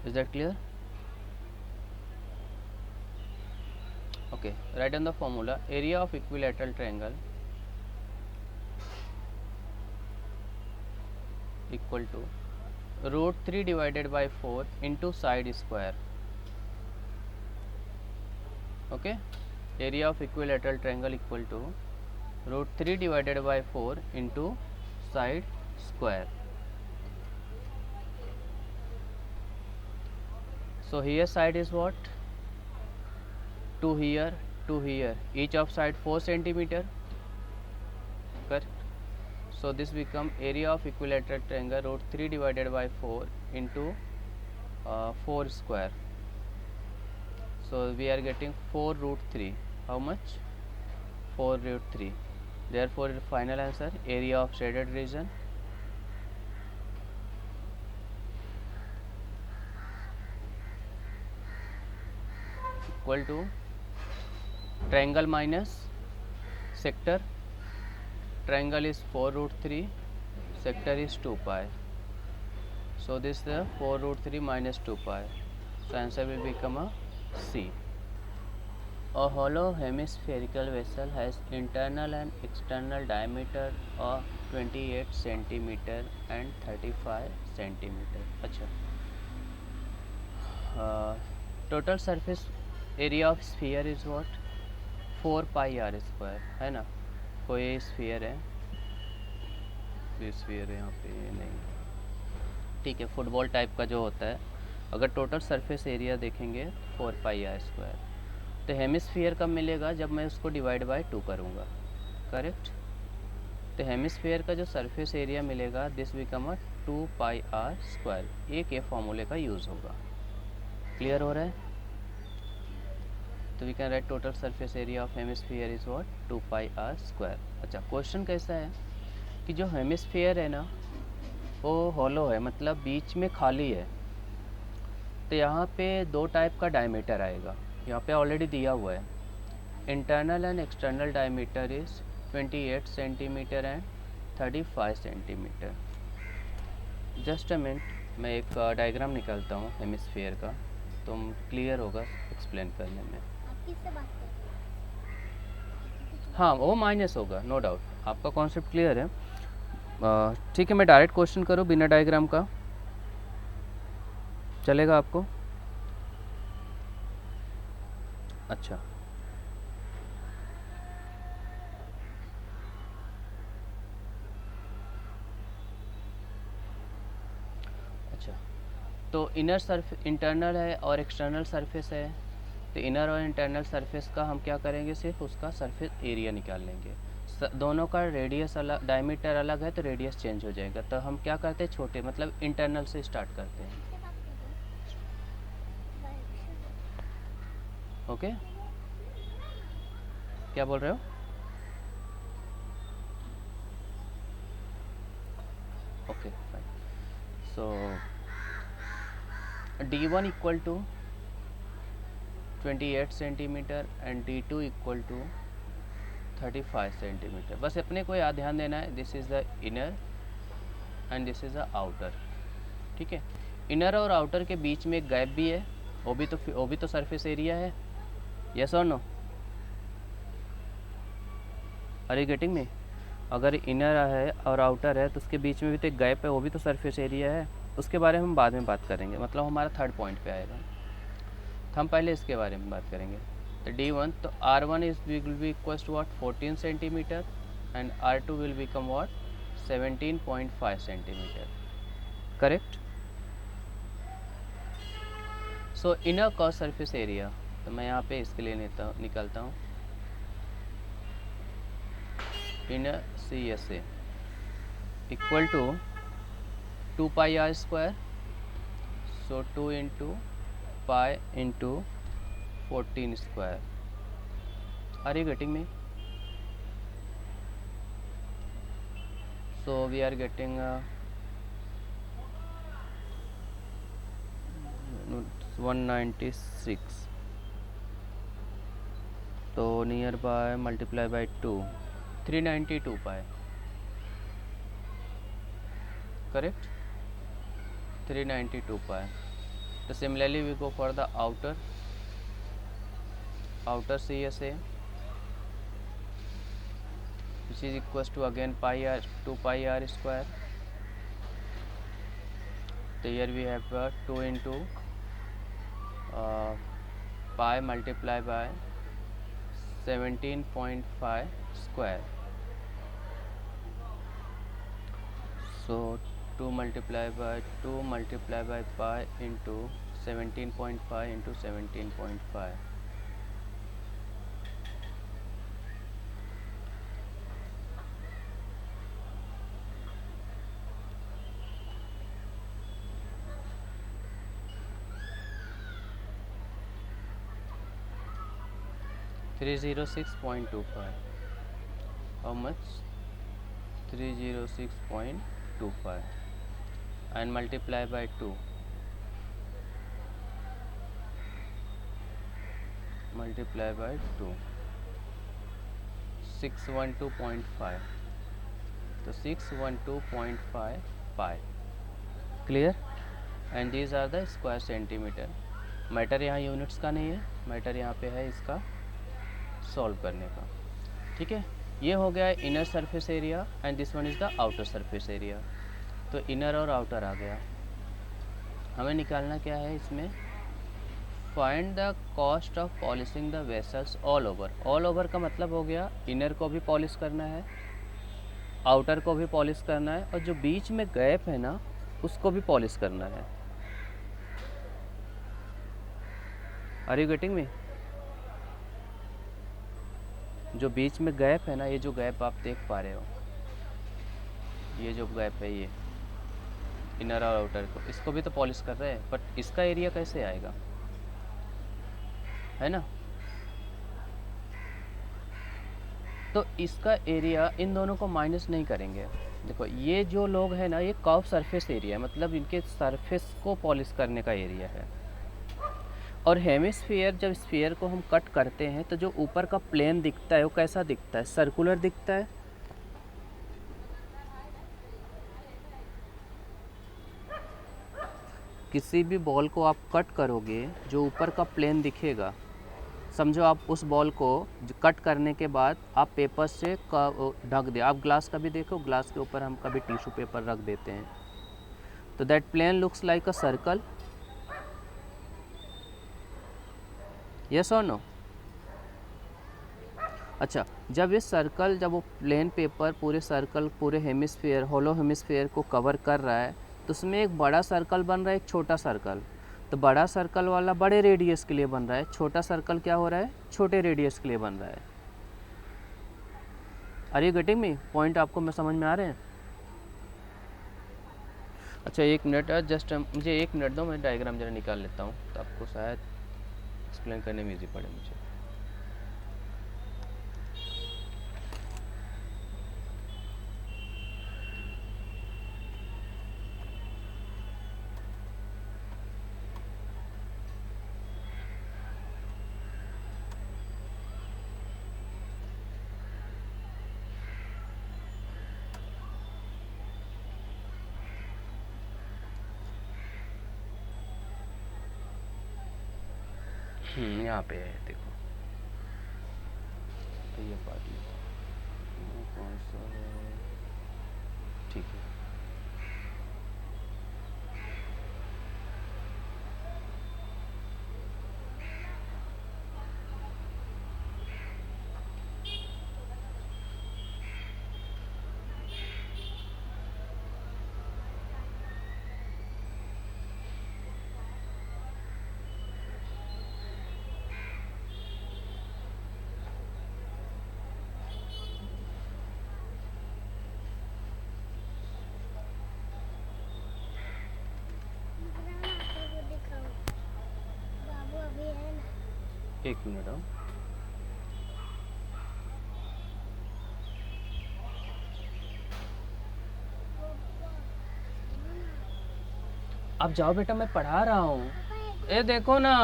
is that clear। Okay, write down the formula. Area of equilateral triangle equal to root 3 divided by 4 into side square. Okay, area of equilateral triangle equal to root 3 divided by 4 into side square. So here side is what? 2 here, 2 here, each of side 4 centimeter. Correct. So this become area of equilateral triangle root 3 divided by 4 into 4 square. So we are getting 4 root 3. How much? 4 root 3. Therefore final answer, area of shaded region equal to triangle minus sector. Triangle is 4 root 3, sector is 2 pi. So this is the 4 root 3 minus 2 pi. So answer will become a C. A hollow hemispherical vessel has internal and external diameter of 28 centimeter and 35 centimeter. अच्छा, total surface area of sphere is what? 4 pi r square, है ना. कोई sphere है, ये sphere है यहाँ पे, ये नहीं, ठीक है. फुटबॉल टाइप का जो होता है, अगर टोटल सरफेस एरिया देखेंगे 4 पाई आर स्क्वायर, तो हेमिस्फीयर कब मिलेगा? जब मैं उसको डिवाइड बाय 2 करूँगा. करेक्ट. तो हेमिस्फीयर का जो सरफेस एरिया मिलेगा this become a 2 pi are square. एक ये फॉर्मूले का यूज़ होगा. क्लियर हो रहा है? तो we can write total surface area of hemisphere is what? 2 pi are square. अच्छा, क्वेश्चन कैसा है कि जो हेमिस्फीयर है ना वो हॉलो है, मतलब बीच में खाली है. तो यहाँ पे 2 टाइप का डायमीटर आएगा. यहाँ पे ऑलरेडी दिया हुआ है. Internal and external diameter is 28 centimetre and 35 centimetre. Just a minute, मैं एक डायग्राम निकालता हूँ हेमिस्फीयर का, तुम क्लियर होगा एक्सप्लेन करने में. किससे बात कर रहे हो? हाँ, वो माइनस होगा, नो डाउट. आपका कॉन्सेप्ट क्लियर है. ठीक है, मैं डायरेक्ट क्वेश्चन करूँ बिना डायग्राम का, चलेगा आपको? अच्छा, अच्छा. तो इनर सरफेस इंटरनल है और एक्सटर्नल सरफेस है. तो इनर और इंटरनल सरफेस का हम क्या करेंगे? सिर्फ उसका सरफेस एरिया निकाल लेंगे. दोनों का रेडियस अलग, डायमीटर अलग है, तो रेडियस चेंज हो जाएगा. तो हम क्या करते हैं? छोटे, मतलब इंटरनल से स्टार्ट करते हैं. किससे बात कर रहे हो? ओके, क्या बोल रहे हो? Okay, fine. So D1 equal to 28 centimetre and D2 equal to 35 centimetre. बस अपने को याद ध्यान देना है, this is the inner and this is the outer. ठीक है. इनर और आउटर के बीच में एक गैप भी है, वो भी तो सरफेस एरिया है. यस और no? Are you getting me? अगर इनर है और आउटर है तो उसके बीच में भी तो एक गैप है, वो भी तो सरफेस एरिया है. उसके बारे में हम बाद में बात करेंगे, मतलब हमारा थर्ड पॉइंट पे आएगा. हम पहले इसके बारे में बात करेंगे. तो D1, तो R1 is will be equals to what? 14 centimetre and R2 will become what? 17.5 centimetre. Correct. So inner cross surface area, तो मैं यहाँ पे इसके लिए निकालता हूँ inner CSA equal to 2 pi are square. So 2 into pi into 14 square. Are you getting me? So we are getting 196. तो near by multiply by 2, 392 पाए. करेक्ट. 392 पाए. तो similarly we go for the outer CSA, which is equals to again pi r 2 pi r square. So here we have 2 into pi multiplied by 17.5 square. So 2 multiplied by pi into 17.5 into 17.5. $306.25. How much? 306.25 and multiply by 2. Multiply by 2. 612.5. So 612.5 pi. Clear? And these are the square centimeter. Matter यहाँ units का नहीं है, matter यहाँ पे है इसका solve करने का. ठीक है, ये हो गया inner surface area and this one is the outer surface area. तो इनर और आउटर आ गया. हमें निकालना क्या है इसमें? Find the cost of polishing the vessels all over. All over का मतलब हो गया इनर को भी पॉलिश करना है, आउटर को भी पॉलिश करना है, और जो बीच में गैप है ना उसको भी पॉलिश करना है. Are you getting me? जो बीच में गैप है ना, ये जो गैप आप देख पा रहे हो, ये जो गैप है ये इनर और आउटर को, इसको भी तो पॉलिश कर रहे हैं, बट इसका एरिया कैसे आएगा, है ना? तो इसका एरिया इन दोनों को माइनस नहीं करेंगे. देखो ये जो लोग हैं ना, ये कर्व सरफेस एरिया है, मतलब इनके सरफेस को पॉलिश करने का एरिया है. और हेमिस्फीयर, जब स्फीयर को हम कट करते हैं तो जो ऊपर का प्लेन दिखता है वो कैसा दिखता है? सर्कुलर दिखता है. किसी भी बॉल को आप कट करोगे, जो ऊपर का प्लेन दिखेगा, समझो आप उस बॉल को कट करने के बाद आप पेपर से ढक दे. आप ग्लास का भी देखो, ग्लास के ऊपर हम कभी टिश्यू पेपर रख देते हैं, तो that plane looks like a circle. Yes और नो? अच्छा, जब ये सर्कल, जब वो प्लेन पेपर पूरे सर्कल, पूरे हेमिस्फीयर, होलो हेमिस्फीयर को कवर कर रहा है, तो उसमें एक बड़ा सर्कल बन रहा है, एक छोटा सर्कल. तो बड़ा सर्कल वाला बड़े रेडियस के लिए बन रहा है, छोटा सर्कल क्या हो रहा है? छोटे रेडियस के लिए बन रहा है. Are you getting me? Point आपको मैं समझ में आ रहे हैं? अच्छा एक मिनट, जस्ट मुझे 1 मिनट दो, मैं डायग्राम जरा निकाल लेता हूँ, तो आपको शायद एक्सप्लेन करने में ईजी पड़े मुझे. यहाँ पे है, देखो ये पार्ट लेता हूँ, कौन सा है? ठीक है. बाबू अभी है ना. 1 मिनट. हाँ आप जाओ बेटा, मैं पढ़ा रहा हूँ. ए देखो ना,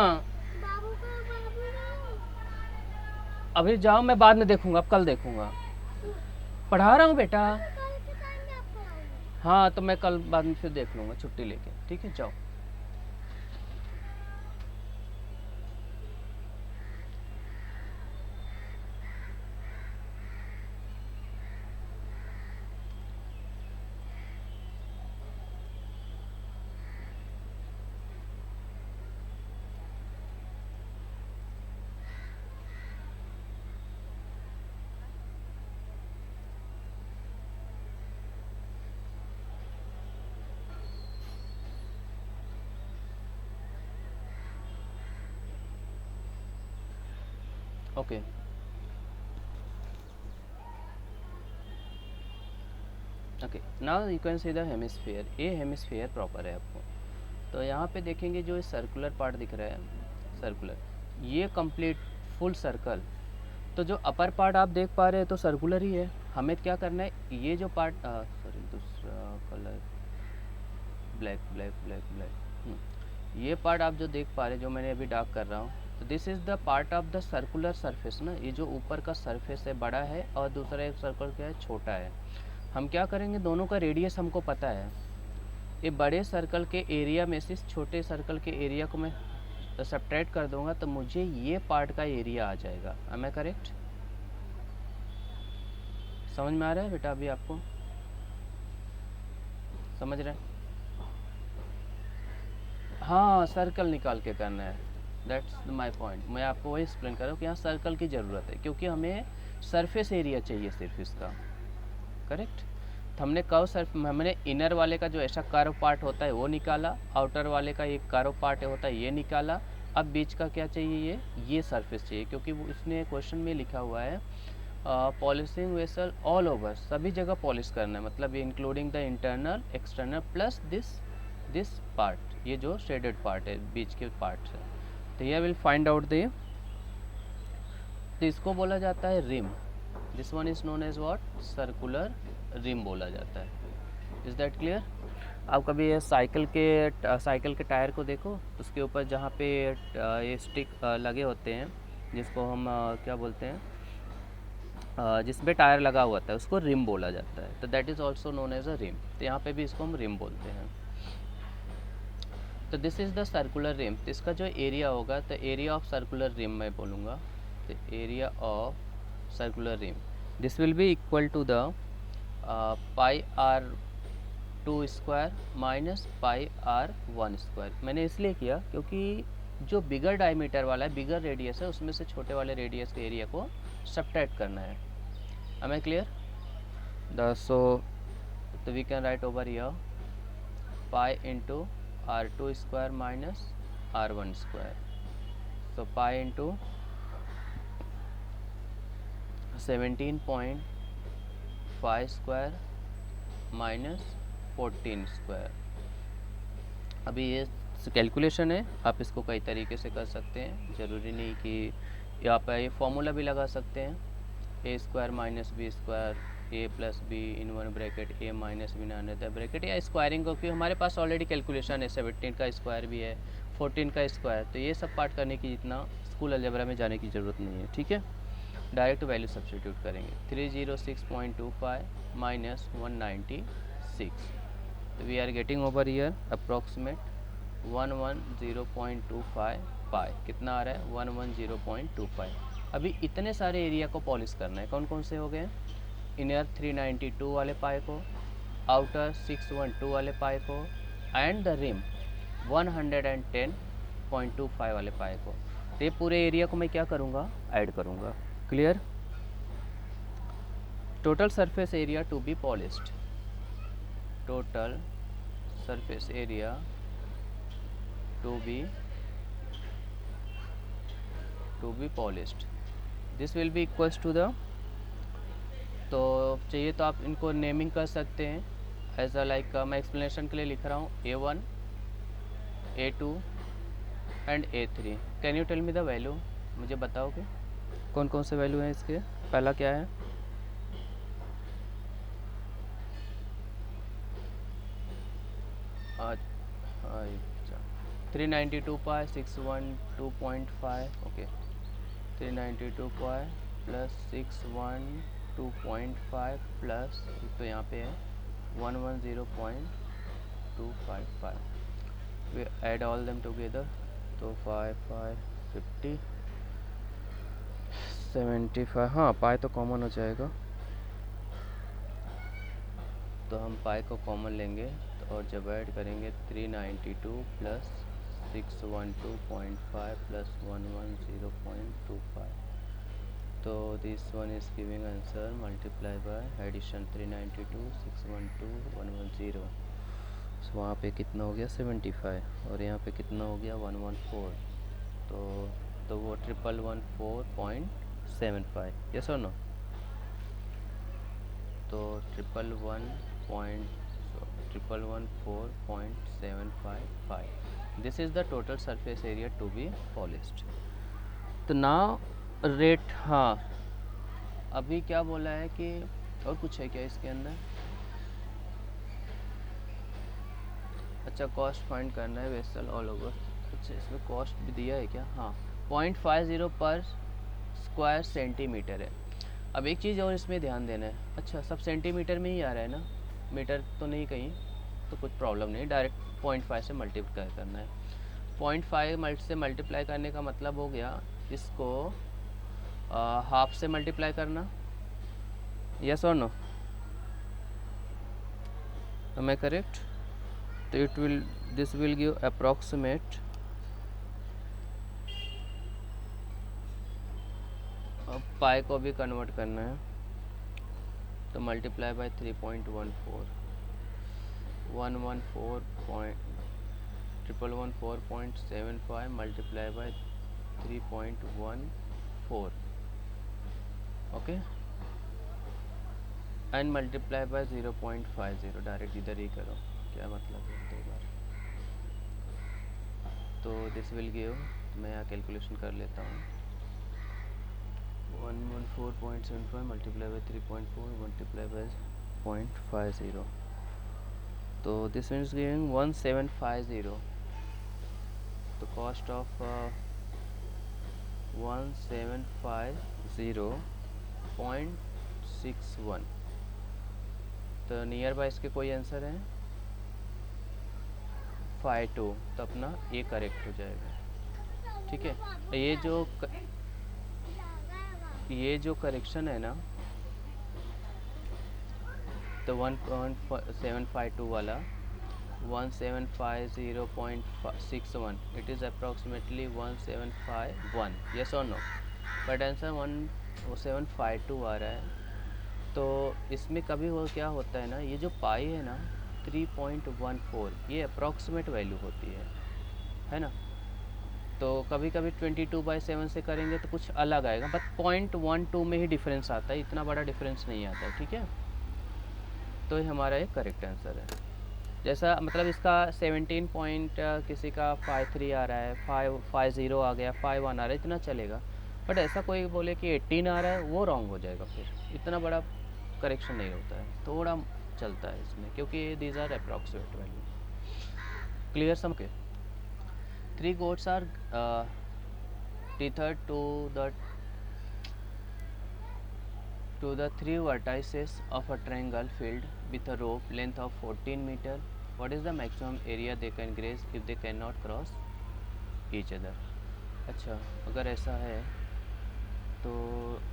बाबू का बाबू ना. अभी जाओ, मैं बाद में देखूंगा, अब कल देखूंगा. पढ़ा रहा हूँ बेटा. कल के टाइम में आप पढ़ाओगे. हाँ तो मैं कल बाद में फिर देख लूँगा छुट्टी लेके. ठीक है, जाओ. Okay okay now you can see the hemisphere, ये हेमिस्फीयर प्रॉपर है आपको। तो यहाँ पे देखेंगे जो सर्कुलर पार्ट दिख रहा है, सर्कुलर, ये कंप्लीट फुल सर्कल। तो जो अपर पार्ट आप देख पा रहे हैं तो सर्कुलर ही है। हमें क्या करना है, ये जो पार्ट, सॉरी दूसरा colour, black black black black, ये पार्ट आप जो देख पा रहे हैं, जो मैंने अभी डार्क कर रहा हूँ, तो this is the part of the circular surface ना। ये जो ऊपर का सरफेस है बड़ा है और दूसरा एक सर्कल क्या है, छोटा है। हम क्या करेंगे, दोनों का रेडियस हमको पता है। ये बड़े सर्कल के एरिया में से इस छोटे सर्कल के एरिया को मैं सब्ट्रैक्ट कर दूंगा तो मुझे ये पार्ट का एरिया आ जाएगा। Am I correct? समझ में आ रहा है बेटा अभी आपको? समझ रहे हैं? हाँ, सर्कल निकाल के करना है, दैट्स माय पॉइंट। मैं आपको वही एक्सप्लेन कर रहा हूँ कि यहाँ सर्कल की ज़रूरत है क्योंकि हमें सरफेस एरिया चाहिए सिर्फ इसका। करेक्ट? तो हमने कर्व सर्फ, हमने इनर वाले का जो ऐसा कर्व पार्ट होता है वो निकाला, आउटर वाले का एक कर्व पार्ट होता है ये निकाला। अब बीच का क्या चाहिए, ये सरफेस चाहिए क्योंकि वो इसने क्वेश्चन में लिखा हुआ है पॉलिशिंग वेसल ऑल ओवर, सभी जगह पॉलिश करना है, मतलब including the internal external plus this part, ये जो शेडेड पार्ट है बीच के पार्ट है। तो ये विल फाइंड आउट द, तो इसको बोला जाता है rim. This one is known as what, circular rim बोला जाता है। Is that clear? आप कभी ये साइकिल के टायर को देखो, उसके ऊपर जहाँ पे ये स्टिक लगे होते हैं, जिसको हम क्या बोलते हैं, जिसमें टायर लगा हुआ था, उसको रिम बोला जाता है। तो that is also known as a rim. तो यहाँ पे भी इसको हम रिम बोलते हैं। तो this is the circular rim. तो इसका जो एरिया होगा, तो एरिया ऑफ सर्कुलर रिम मैं बोलूँगा, तो area of circular rim this will be equal to the pi r 2 square minus pi r 1 square. मैंने इसलिए किया क्योंकि जो बिगर डायमीटर वाला है, बिगर रेडियस है, उसमें से छोटे वाले रेडियस के एरिया को सब्ट्रैक्ट करना है। Am I clear? So we can write over here pi into r2 square minus r1 square. So pi into 17.5 square minus 14 square. अभी ये कैलकुलेशन है, आप इसको कई तरीके से कर सकते हैं, ज़रूरी नहीं कि यहाँ पर ये फॉर्मूला भी लगा सकते हैं, A square minus B square A plus B in one bracket A minus B another bracket, या स्क्वायरिंग, क्योंकि हमारे पास ऑलरेडी कैलकुलेशन है, 17 का स्क्वायर भी है, 14 का स्क्वायर, तो ये सब पार्ट करने की इतना स्कूल अलजेब्रा में जाने की ज़रूरत नहीं है। ठीक है, डायरेक्ट वैल्यू सब्स्टिट्यूट करेंगे। 306.25 माइनस 196, तो we are getting over here approximate 110.25 pi. कितना आ रहा है, 110.25। अभी इतने सारे एरिया को पॉलिश करना है। कौन कौन से हो गए, इनर 392 वाले पाए को, आउटर 612 वाले पाए को, एंड द रिम 110.25 वाले पाए को। तो ये पूरे एरिया को मैं क्या करूँगा, ऐड करूँगा। Clear? Total surface area to be polished, total surface area to be polished, this will be equals to the, तो चाहिए तो आप इनको नेमिंग कर सकते हैं एज अ लाइक, मैं एक्सप्लेनेशन के लिए लिख रहा हूँ A1 A2 and A3। Can you tell me the value, मुझे बताओगे कौन कौन से वैल्यू हैं इसके। पहला क्या है, अच्छा 392 pi 612.5, okay 392 pi plus 612.5 plus, तो यहाँ पे है 110.255, we add all them together, तो 5 5 50 75, हाँ पाई तो कॉमन हो जाएगा, तो हम पाई को कॉमन लेंगे और जब ऐड करेंगे 392 प्लस 612.5 प्लस 110.25, तो this one is giving answer multiply by addition 392 612 110, so वहाँ पे कितना हो गया 75 और यहाँ पे कितना हो गया 114, तो वो 1114.25 3.75 यस और नो। तो 11114.755 this is the total surface area to be polished. तो नाउ रेट, हाँ अभी क्या बोला है कि और कुछ है क्या इसके अंदर? अच्छा कॉस्ट फाइंड करना है वेसल ऑल ओवर। अच्छा इसमें कॉस्ट भी दिया है क्या? हाँ 0.50 पर स्क्वायर सेंटीमीटर है। अब एक चीज़ और इसमें ध्यान देना है, अच्छा सब सेंटीमीटर में ही आ रहा है ना, मीटर तो नहीं कहीं, तो कुछ प्रॉब्लम नहीं, डायरेक्ट 0.5 से मल्टीप्लाई करना है। 0.5 से मल्टीप्लाई करने का मतलब हो गया इसको हाफ से मल्टीप्लाई करना, यस और नो, am I correct? तो it will, this will give approximate, अब पाई को भी कन्वर्ट करना है तो multiply by 3.14 114.75 multiply by 3.14 okay and multiply by 0.50, direct इधर ही करो, क्या मतलब है दो बार। तो दिस विल गिव, मैं यहाँ कैलकुलेशन कर लेता हूँ, 114.75 मल्टीप्लाई बाय 3.4 मल्टीप्लाई बाय 0.50, तो दिस मीन्स गिविंग 1750। तो कॉस्ट ऑफ 1750.61। तो नियर बाय इसके कोई आंसर है? 52, तो अपना ये करेक्ट हो जाएगा। ठीक है, ये जो करेक्शन है ना, तो 1752 वाला 1750.61, इट इज़ अप्रॉक्सीमेटली 1751, यस और नो, बट आंसर 1752 आ रहा है। तो इसमें कभी वो क्या होता है ना, ये जो पाई है ना 3.14, ये अप्रॉक्सीमेट वैल्यू होती है ना, तो कभी कभी 22/7 से करेंगे तो कुछ अलग आएगा, बट 0.12 में ही डिफरेंस आता है, इतना बड़ा डिफरेंस नहीं आता है, ठीक है। तो ये हमारा एक करेक्ट आंसर है। जैसा मतलब इसका 17 पॉइंट किसी का 53 आ रहा है, 550 आ गया, 51 आ रहा है, इतना चलेगा, बट ऐसा कोई बोले कि 18 आ रहा है, वो रॉन्ग हो जाएगा, फिर इतना बड़ा करेक्शन नहीं होता है, थोड़ा चलता है इसमें, क्योंकि these are approximate value. Clear sum के? 3 goats are tethered to the 3 vertices of a triangle filled with a rope length of 14 meter. What is the maximum area they can graze if they cannot cross each other? अच्छा अगर ऐसा है तो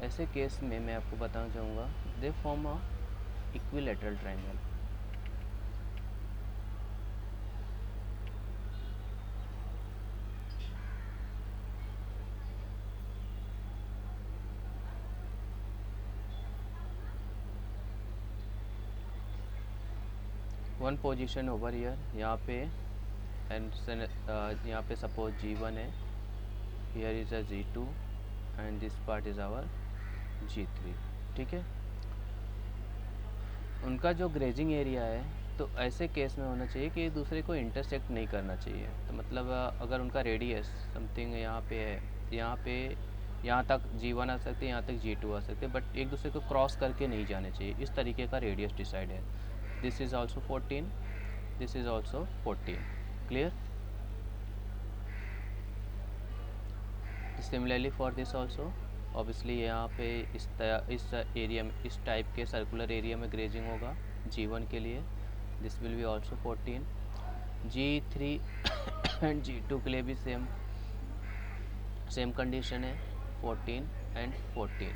ऐसे case में मैं आपको बताना चाहूँगा, they form a equilateral triangle. One position over here, यहाँ पे एंड यहाँ पे सपोज G1 है, here is a G2 and this part is our G3, ठीक है। उनका जो ग्रेजिंग एरिया है, तो ऐसे केस में होना चाहिए कि एक दूसरे को इंटरसेक्ट नहीं करना चाहिए, तो मतलब अगर उनका रेडियस समथिंग यहाँ पे है, यहाँ तक G1 आ सकते हैं, यहाँ तक G2 आ सकते हैं, बट एक दूसरे को क्रॉस करके नहीं जाने चाहिए, इस तरीके का रेडियस डिसाइड है। This is also 14, this is also 14, clear. Similarly for this also, obviously यहाँ पे इस एरिया में, इस टाइप के सर्कुलर एरिया में ग्रेजिंग होगा G1 के लिए, this will B also 14, G3 and G2 के लिए भी सेम कंडीशन है, 14 एंड 14।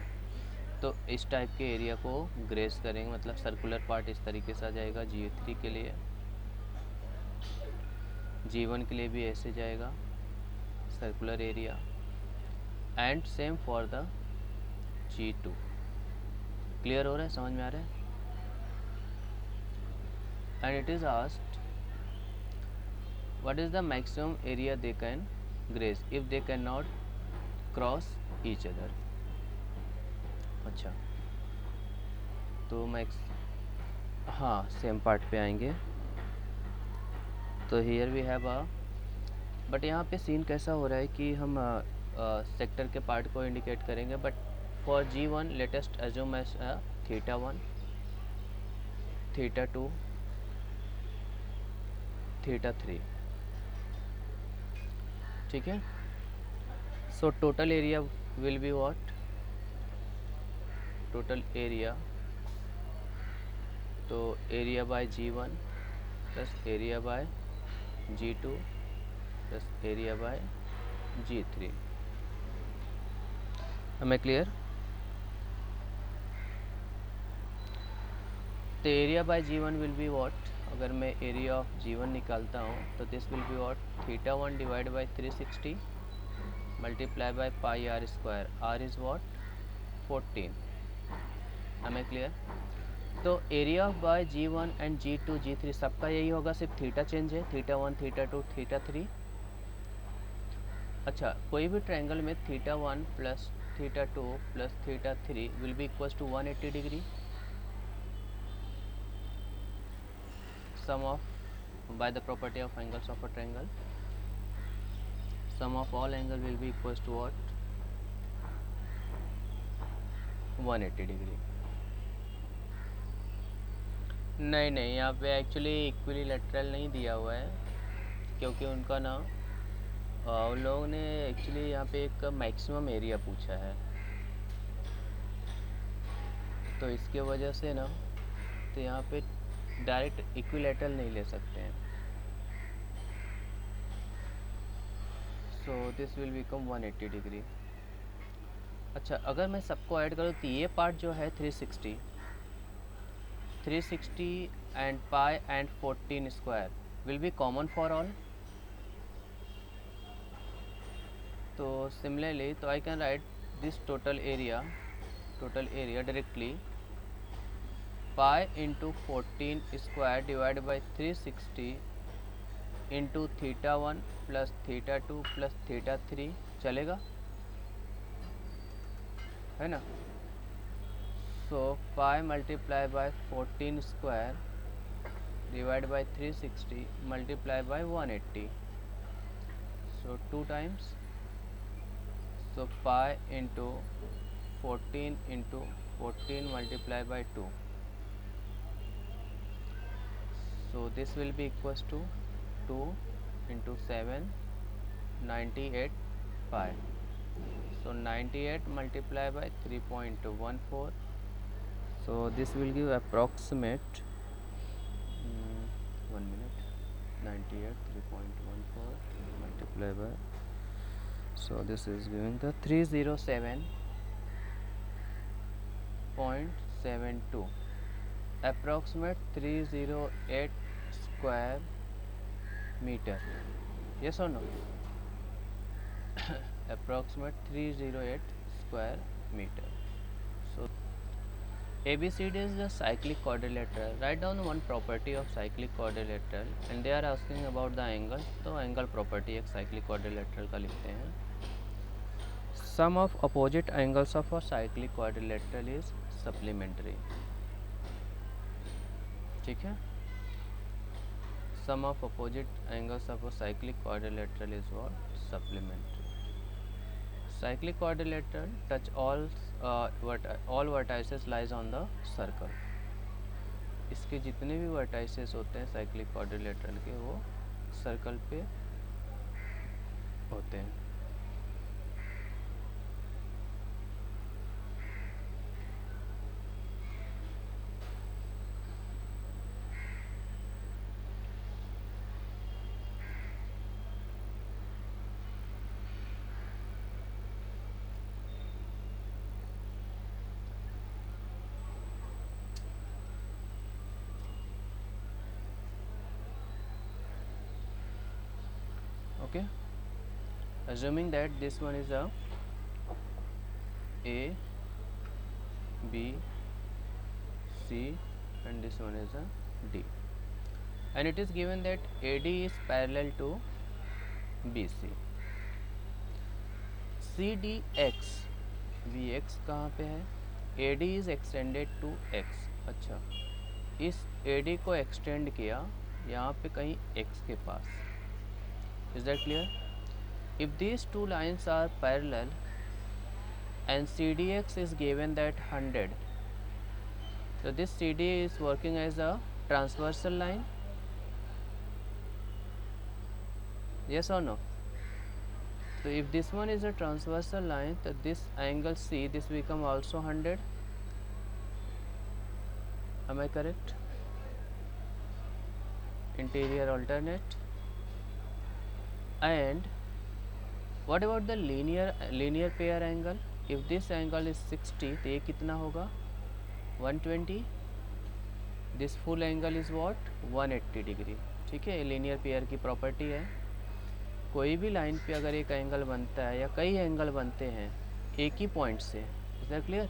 तो इस टाइप के एरिया को ग्रेस करेंगे, मतलब सर्कुलर पार्ट इस तरीके से आ जाएगा G3 के लिए, G1 के लिए भी ऐसे जाएगा circular area, and same for the G2। Clear हो रहा है, समझ में आ रहा है? And it is asked what is the maximum area they can graze if they can not cross each other. अच्छा, तो मैं हाँ सेम पार्ट पे आएंगे। तो here we have a, but यहाँ पे सीन कैसा हो रहा है कि हम सेक्टर के पार्ट को इंडिकेट करेंगे, but for G1 let us assume as θ1, θ2, θ3, ठीक है। So total area will be what, total area, तो area by G1 plus area by G2 plus area by G3। am I clear? तो area by G1 will be what, अगर मैं area of G1 निकालता हूँ तो this will be what, θ1 divide by 360 multiply by pi are square, R is what 14। am I clear? तो area by G1 and G2 G3 सबका यही होगा, सिर्फ थीटा चेंज है, θ1 θ2 θ3। अच्छा, कोई भी ट्रायंगल में θ1 plus θ2 plus θ3 will be equals to 180 degree. Sum of, by the property of angles of a triangle, sum of all angle will be equals to what, 180 degree. नहीं, यहाँ पे एक्चुअली इक्विलैटरल नहीं दिया हुआ है, क्योंकि उनका ना उन लोगों ने एक्चुअली यहाँ पे एक मैक्सिमम एरिया पूछा है, तो इसके वजह से ना तो यहाँ पे डायरेक्ट इक्विलैटरल नहीं ले सकते हैं। So this will become 180 degree. अच्छा, अगर मैं सबको ऐड करूँ तो ये पार्ट जो है 360 and pi and 14 square will be common for all. तो सिमिलरली, तो I can write this total area directly pi into 14 square divide by 360 into θ1 plus θ2 plus θ3, चलेगा, है ना। So pi multiply by 14 square divide by 360 multiply by 180, so 2 times, so pi into 14 multiplied by 2, so this will be equals to 2 into 7 98 pi, so 98 multiplied by 3.14, so this will give approximate 1 minute, 98 3.14 multiplied by, so this is giving the 307.72, approximate 308 square meter, yes or no? Approximate 308 square meter. So ABCD is the cyclic quadrilateral. Write down one property of cyclic quadrilateral, and they are asking about the angle, तो angle property एक cyclic quadrilateral का लिखते हैं। Sum of opposite angles of a cyclic quadrilateral is supplementary, ठीक है। Sum of opposite angles of a cyclic quadrilateral is what, supplementary. Cyclic quadrilateral touch all vertices lies on the circle. इसके जितने भी vertices होते हैं cyclic quadrilateral के, वो circle पे होते हैं। Okay, assuming that this one is a B, C, and this one is a D, and it is given that AD is parallel to BC. CDX, VX कहाँ पे है, AD is extended to x। अच्छा, इस AD को extend किया यहाँ पे कहीं x के पास। Is that clear? If these two lines are parallel and CDX is given that 100, so this CD is working as a transversal line, yes or no? So if this one is a transversal line, so this angle C, this become also 100. Am I correct? Interior alternate. And what about the linear pair angle? If this angle is 60, तो ये कितना होगा? 120. This full angle is what? 180 degree. ठीक है, linear pair की property है। कोई भी लाइन पे अगर एक एंगल बनता है या कई एंगल बनते हैं एक ही पॉइंट से, इज दैट क्लियर?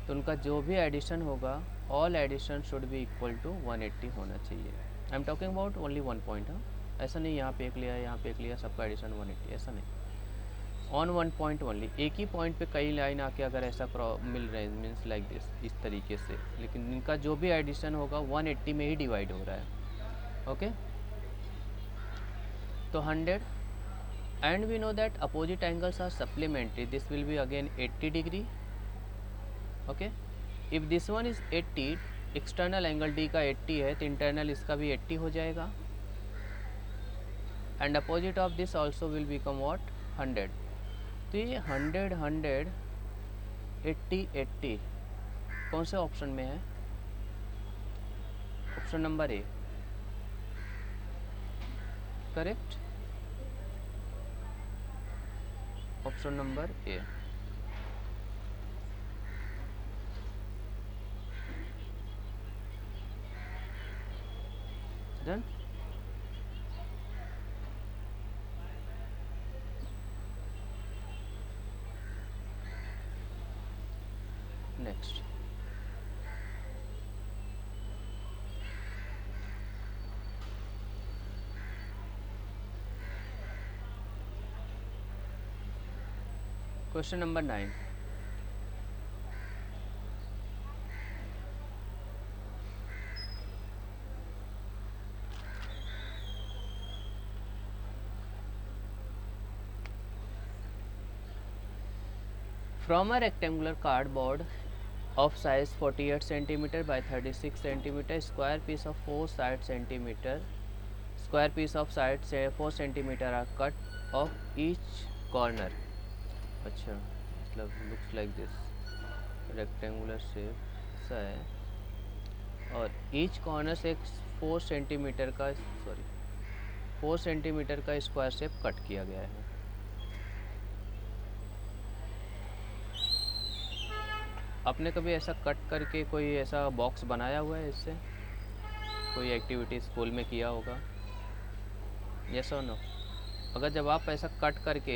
तो उनका जो भी एडिशन होगा, all addition should be equal to 180 होना चाहिए। I am talking about only one point. हाँ, ऐसा नहीं यहाँ पे एक लिया, यहाँ पे एक लिया, सबका एडिशन 180, ऐसा नहीं। ऑन वन पॉइंट ओनली, एक ही पॉइंट पे कई लाइन आके अगर ऐसा मिल रहे हैं, मीन्स लाइक दिस, इस तरीके से, लेकिन इनका जो भी एडिशन होगा 180 में ही डिवाइड हो रहा है। ओके, तो 100, and we know that opposite angles are supplementary, this will be again 80 degree. Okay, if this one is 80, external angle D का 80 है तो internal इसका भी 80 हो जाएगा, and opposite of this also will become what? 100. तो ये 100 100 80 80 कौन से ऑप्शन में है? Option number A, correct? Option number A. Done? Next, question number 9। From a rectangular cardboard of size 48 cm by 36 cm, square piece of 4 side centimeter, square piece of side say 4 cm are cut of each corner. अच्छा, मतलब looks like this, rectangular shape ऐसा है, और each corner से 4 centimetre का 4 centimetre का square shape cut किया गया है। आपने कभी ऐसा कट करके कोई ऐसा बॉक्स बनाया हुआ है? इससे कोई एक्टिविटी स्कूल में किया होगा, यस और नो? अगर जब आप ऐसा कट करके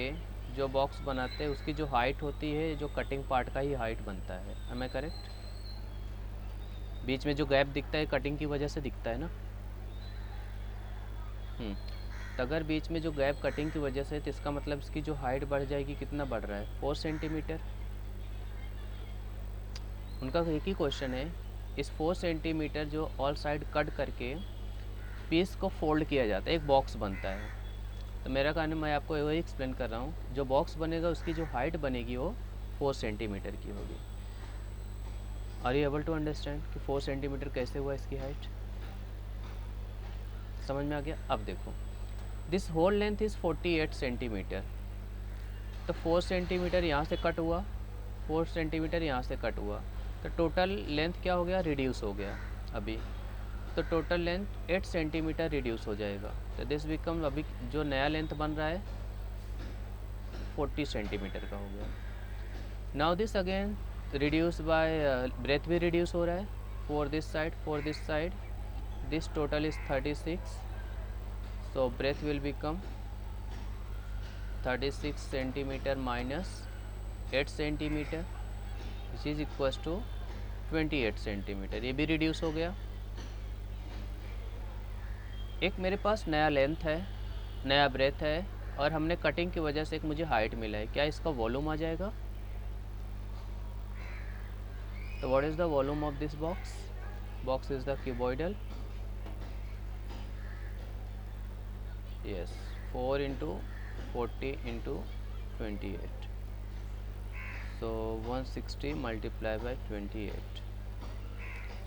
जो बॉक्स बनाते हैं उसकी जो हाइट होती है, जो कटिंग पार्ट का ही हाइट बनता है, एम आई करेक्ट? बीच में जो गैप दिखता है कटिंग की वजह से दिखता है ना। तो अगर बीच में जो गैप कटिंग की वजह से, तो इसका मतलब इसकी जो हाइट बढ़ जाएगी, कितना बढ़ रहा है? 4 सेंटीमीटर। उनका एक ही क्वेश्चन है, इस 4 सेंटीमीटर जो ऑल साइड कट करके पीस को फोल्ड किया जाता है, एक बॉक्स बनता है। तो मेरा कहना, मैं आपको वही एक्सप्लेन कर रहा हूँ, जो बॉक्स बनेगा उसकी जो हाइट बनेगी वो 4 सेंटीमीटर की होगी। Are you able to understand कि 4 सेंटीमीटर कैसे हुआ इसकी हाइट? समझ में आ गया? अब देखो, this whole length is 48 centimetre, तो 4 सेंटीमीटर यहाँ से कट हुआ, 4 सेंटीमीटर यहाँ से कट हुआ, तो टोटल लेंथ क्या हो गया? रिड्यूस हो गया अभी। तो टोटल लेंथ 8 सेंटीमीटर रिड्यूस हो जाएगा। तो दिस बिकम, अभी जो नया लेंथ बन रहा है 40 सेंटीमीटर का हो गया। Now this again reduce by breadth भी रिड्यूस हो रहा है, for this side this total is 36, so breadth will become 36 centimetre minus 8 centimetre which is equals to 28 centimetre. ये भी रिड्यूस हो गया। एक मेरे पास नया लेंथ है, नया ब्रेथ है, और हमने कटिंग की वजह से एक मुझे हाइट मिला है, क्या इसका वॉल्यूम आ जाएगा? So what is the volume of this box? Box is the cuboidal. Yes, 4 into 40 into 28. So 160 multiplied by 28.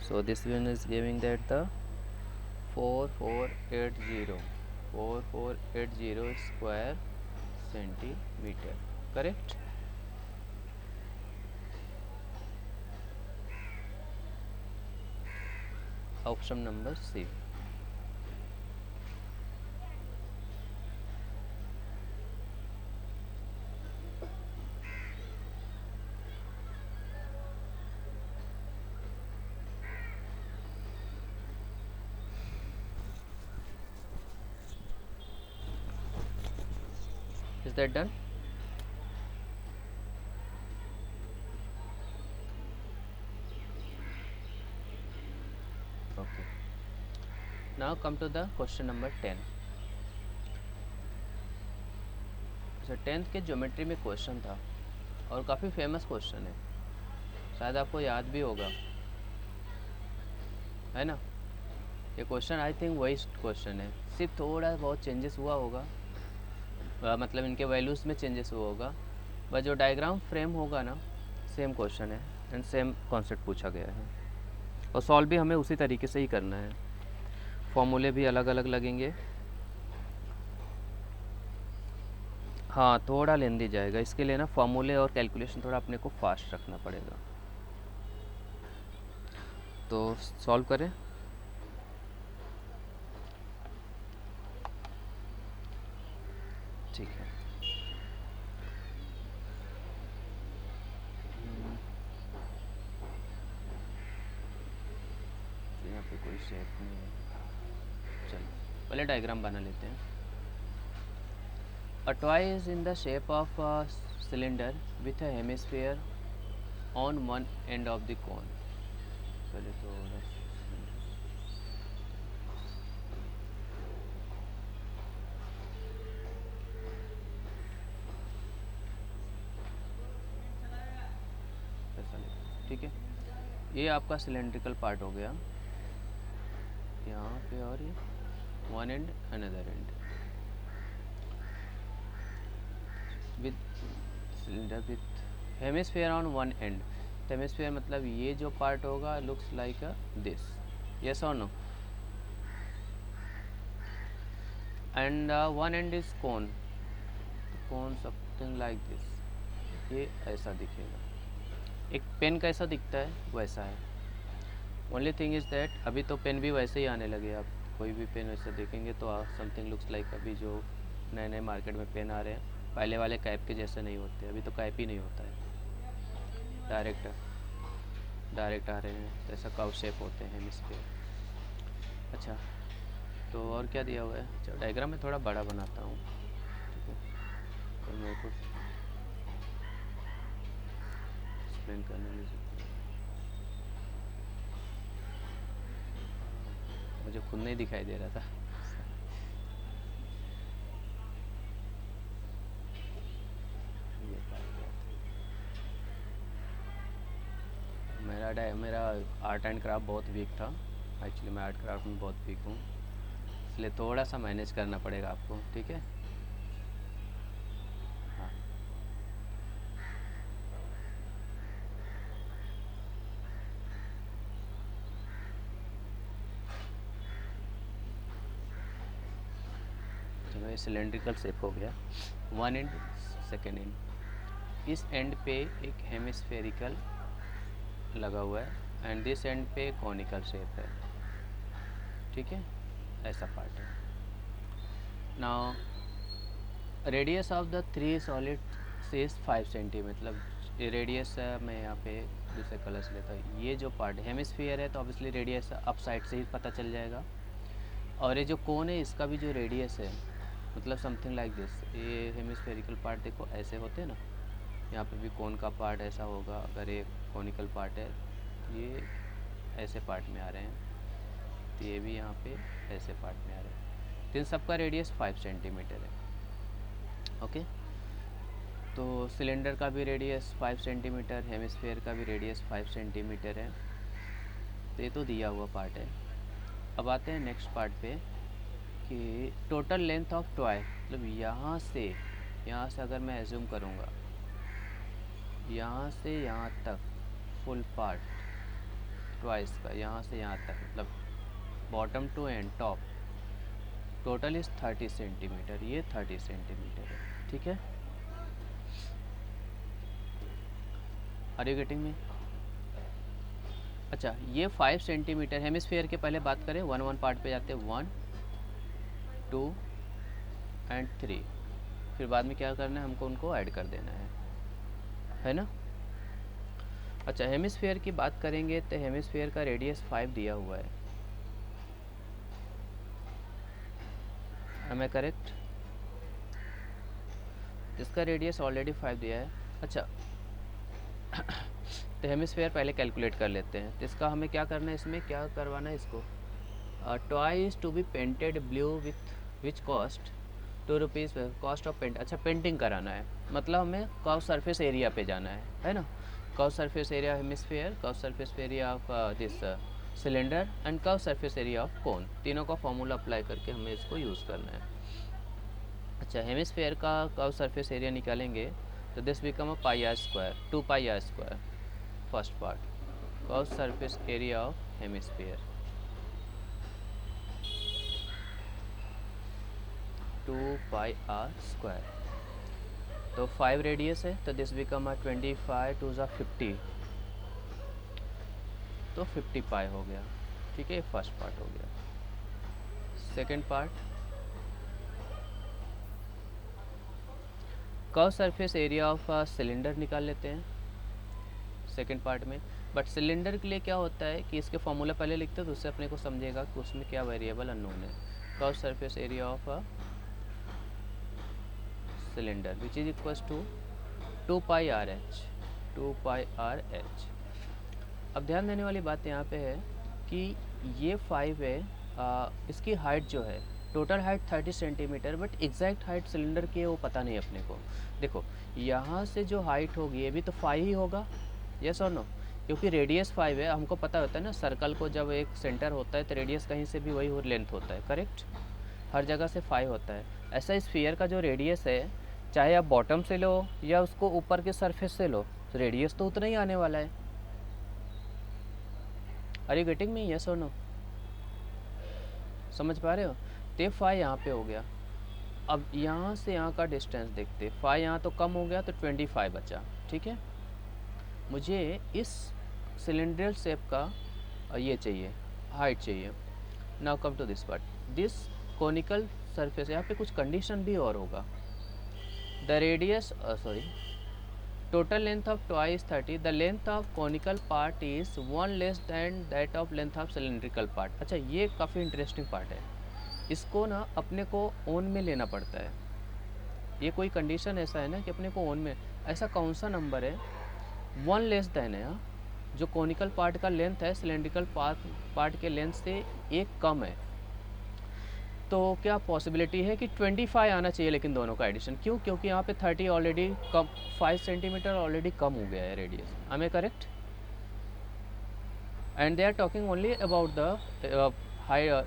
So this one is giving that the 4480 square centimeter. Correct? Option number C. Is that done? Okay. Now come to the question number 10. अच्छा 10th के geometry में question था और काफ़ी famous question है, शायद आपको याद भी होगा, है ना। ये क्वेश्चन आई थिंक वही क्वेश्चन है, सिर्फ थोड़ा बहुत चेंजेस हुआ होगा, मतलब इनके वैल्यूज़ में चेंजेस हुआ होगा, बट जो डायग्राम फ्रेम होगा ना सेम क्वेश्चन है एंड सेम कॉन्सेप्ट पूछा गया है और सॉल्व भी हमें उसी तरीके से ही करना है। फॉर्मूले भी अलग अलग लगेंगे। हाँ थोड़ा लेंदी जाएगा, इसके लिए ना फॉर्मूले और कैलकुलेशन थोड़ा अपने को फास्ट रखना पड़ेगा। तो सॉल्व करें। ठीक है। यहाँ पे कोई शेप नहीं है, चलो पहले डायग्राम बना लेते हैं। A toy is in the shape of a cylinder with a hemisphere on one end of the cone. पहले तो ऐसा लिखो, ठीक है। ये आपका सिलेंड्रिकल पार्ट हो गया यहाँ पे, और ये one end another end with cylinder with hemisphere on one end. Hemisphere मतलब ये जो पार्ट होगा looks like a this, yes और no, and one end is cone, cone something like this, ये ऐसा दिखेगा। एक पेन कैसा दिखता है वैसा है। ओनली थिंग इज़ दैट अभी तो पेन भी वैसे ही आने लगे, आप कोई भी पेन वैसे देखेंगे तो समथिंग लुक्स लाइक, अभी जो नए नए मार्केट में पेन आ रहे हैं पहले वाले कैप के जैसे नहीं होते, अभी तो कैप ही नहीं होता है, डायरेक्ट आ रहे हैं, तो ऐसा कर्व शेप होते हैं हेमिस्फीयर। अच्छा तो और क्या दिया हुआ है, अच्छा डायग्राम में थोड़ा बड़ा बनाता हूँ, ठीक है, तो मेरे को एक्सप्लेन करने में मुझे खुद नहीं दिखाई दे रहा था। मेरा आर्ट एंड क्राफ्ट बहुत वीक था, एक्चुअली मैं आर्ट क्राफ्ट में बहुत वीक हूँ, इसलिए थोड़ा सा मैनेज करना पड़ेगा आपको, ठीक है। हाँ चलो ये सिलेंड्रिकल शेप हो गया, वन एंड सेकेंड एंड, इस एंड पे एक हेमिस्फेरिकल लगा हुआ है एंड दिस एंड पे कॉनिकल शेप है, ठीक है, ऐसा पार्ट है। Now radius of the three solid is 5 centi, मतलब रेडियस मैं यहाँ पे दूसरे कलर से लेता हूँ, ये जो पार्ट हेमिस्फीयर है तो ऑब्वियसली रेडियस अप साइड से ही पता चल जाएगा, और ये जो कोन है इसका भी जो रेडियस है मतलब समथिंग लाइक दिस, ये हेमिस्फेरिकल पार्ट देखो ऐसे होते हैं ना, यहाँ पे भी कोन का पार्ट ऐसा होगा, अगर ये कॉनिकल पार्ट है ये ऐसे पार्ट में आ रहे हैं, तो ये भी यहाँ पे ऐसे पार्ट में आ रहे हैं, तो इन सबका रेडियस 5 सेंटीमीटर है, ओके। तो सिलेंडर का भी रेडियस 5 सेंटीमीटर, हेमिस्फेयर का भी रेडियस 5 सेंटीमीटर है। तो ये तो दिया हुआ पार्ट है। अब आते हैं नेक्स्ट पार्ट पे कि टोटल लेंथ ऑफ टॉय, मतलब यहाँ से अगर मैं एज्यूम करूँगा यहाँ से यहाँ तक फुल पार्ट ट्वाइस का, यहाँ से यहाँ तक मतलब bottom to end top, total is 30 centimetre. ये 30 सेंटीमीटर है, ठीक है। Are you getting me? अच्छा, ये 5 सेंटीमीटर हेमिस्फीयर के पहले बात करें, 1 पार्ट पे जाते हैं, 1 2 एंड 3, फिर बाद में क्या करना है, हमको उनको ऐड कर देना है ना। अच्छा, हेमिस्फीयर की बात करेंगे तो हेमिस्फीयर का रेडियस 5 दिया हुआ है, एम आई करेक्ट? इसका रेडियस ऑलरेडी 5 दिया है। अच्छा तो हेमिस्फीयर पहले कैलकुलेट कर लेते हैं। तो इसका हमें क्या करना है, इसमें क्या करवाना है इसको, toy is to be painted blue with which cost 2 rupees, cost of paint. अच्छा, पेंटिंग कराना है, मतलब हमें कर्व सरफेस एरिया पे जाना है ना। Curve surface area hemisphere, curve surface area of this cylinder and curved surface area of cone, तीनों का फॉर्मूला अप्लाई करके हमें इसको यूज़ करना है। अच्छा, हेमिस्फीयर का कर्व सरफेस एरिया निकालेंगे तो this become a pi are square, 2 pi are square first part, curve surface area of hemisphere 2 pi are square. तो 5 रेडियस है तो दिस बिकम 25 2 ज़ा 50, तो 50 पाई हो गया, ठीक है। फर्स्ट पार्ट हो गया। Second part, curve surface area of cylinder निकाल लेते हैं सेकंड पार्ट में। बट सिलेंडर के लिए क्या होता है कि इसके फॉर्मूला पहले लिखते हैं तो उससे अपने को समझेगा कि उसमें क्या वेरिएबल अननोन है। Curve surface area of cylinder which is equals to 2 pi r h, 2 pi r h. अब ध्यान देने वाली बात यहाँ पे है कि ये 5 है, इसकी हाइट जो है total height 30 centimetre, but exact height cylinder की है वो पता नहीं अपने को। देखो यहाँ से जो हाइट होगी ये भी तो 5 ही होगा, यस और नो, क्योंकि रेडियस 5 है। हमको पता होता है ना, सर्कल को जब एक सेंटर होता है तो रेडियस कहीं से भी वही लेंथ होता है, करेक्ट, हर जगह से 5 होता है। ऐसा स्फीयर का जो रेडियस है, चाहे आप बॉटम से लो या उसको ऊपर के सरफेस से लो, तो रेडियस तो उतना ही आने वाला है। Are you getting me, yes और नो? समझ पा रहे हो? तो 5 यहाँ पे हो गया। अब यहाँ से यहाँ का डिस्टेंस देखते, 5 यहाँ तो कम हो गया तो 25 बचा, ठीक है। मुझे इस सिलेंड्रिकल शेप का ये चाहिए, हाइट चाहिए। Now come to this part, this conical surface, यहाँ पे कुछ कंडीशन भी और होगा। The radius total length of toy is 30, the length of conical part is 1 less than that of length of cylindrical part। अच्छा, ये काफ़ी इंटरेस्टिंग पार्ट है, इसको ना अपने को ओन में लेना पड़ता है। ये कोई कंडीशन ऐसा है ना कि अपने को ओन में, ऐसा कौन सा नंबर है 1 लेस दैन है, जो कॉनिकल पार्ट का लेंथ है सिलेंड्रिकल पार्ट के लेंथ से 1 कम है। तो क्या पॉसिबिलिटी है कि 25 आना चाहिए, लेकिन दोनों का एडिशन क्यों, क्योंकि यहाँ पे 30 ऑलरेडी कम, 5 सेंटीमीटर ऑलरेडी कम हो गया है radius, am I correct? And they are talking only about the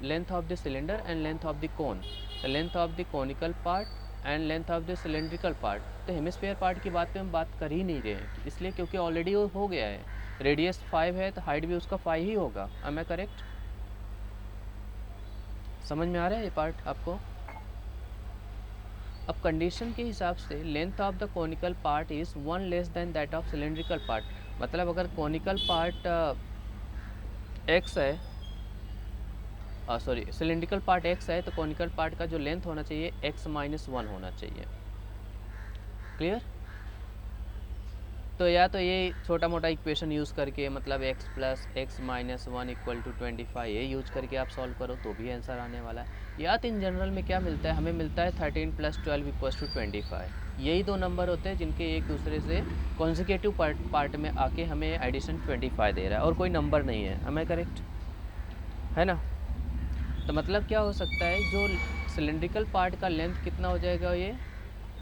length of the cylinder and length of the cone, the length of the conical part and length of the cylindrical part। तो hemisphere part की बात पे हम बात कर ही नहीं रहे हैं, इसलिए क्योंकि ऑलरेडी वो हो गया है, रेडियस 5 है तो हाइट भी उसका 5 ही होगा, am I correct? समझ में आ रहा है ये पार्ट आपको? अब कंडीशन के हिसाब से length of the conical part is 1 less than that of cylindrical part, मतलब अगर कॉनिकल पार्ट x है, सॉरी सिलेंड्रिकल पार्ट x है, तो कॉनिकल पार्ट का जो लेंथ होना चाहिए x - 1 होना चाहिए। क्लियर? तो या तो ये छोटा मोटा इक्वेशन यूज़ करके, मतलब x + x - 1 = 25, ये यूज करके आप सॉल्व करो तो भी आंसर आने वाला है। या तो इन जनरल में क्या मिलता है, हमें मिलता है 13 + 12 = 25। यही दो नंबर होते हैं जिनके एक दूसरे से कॉन्जिक्यूटिव पार्ट में आके हमें एडिशन 25 दे रहा है, और कोई नंबर नहीं है, हमें करेक्ट है ना। तो मतलब क्या हो सकता है, जो सिलेंड्रिकल पार्ट का लेंथ कितना हो जाएगा, ये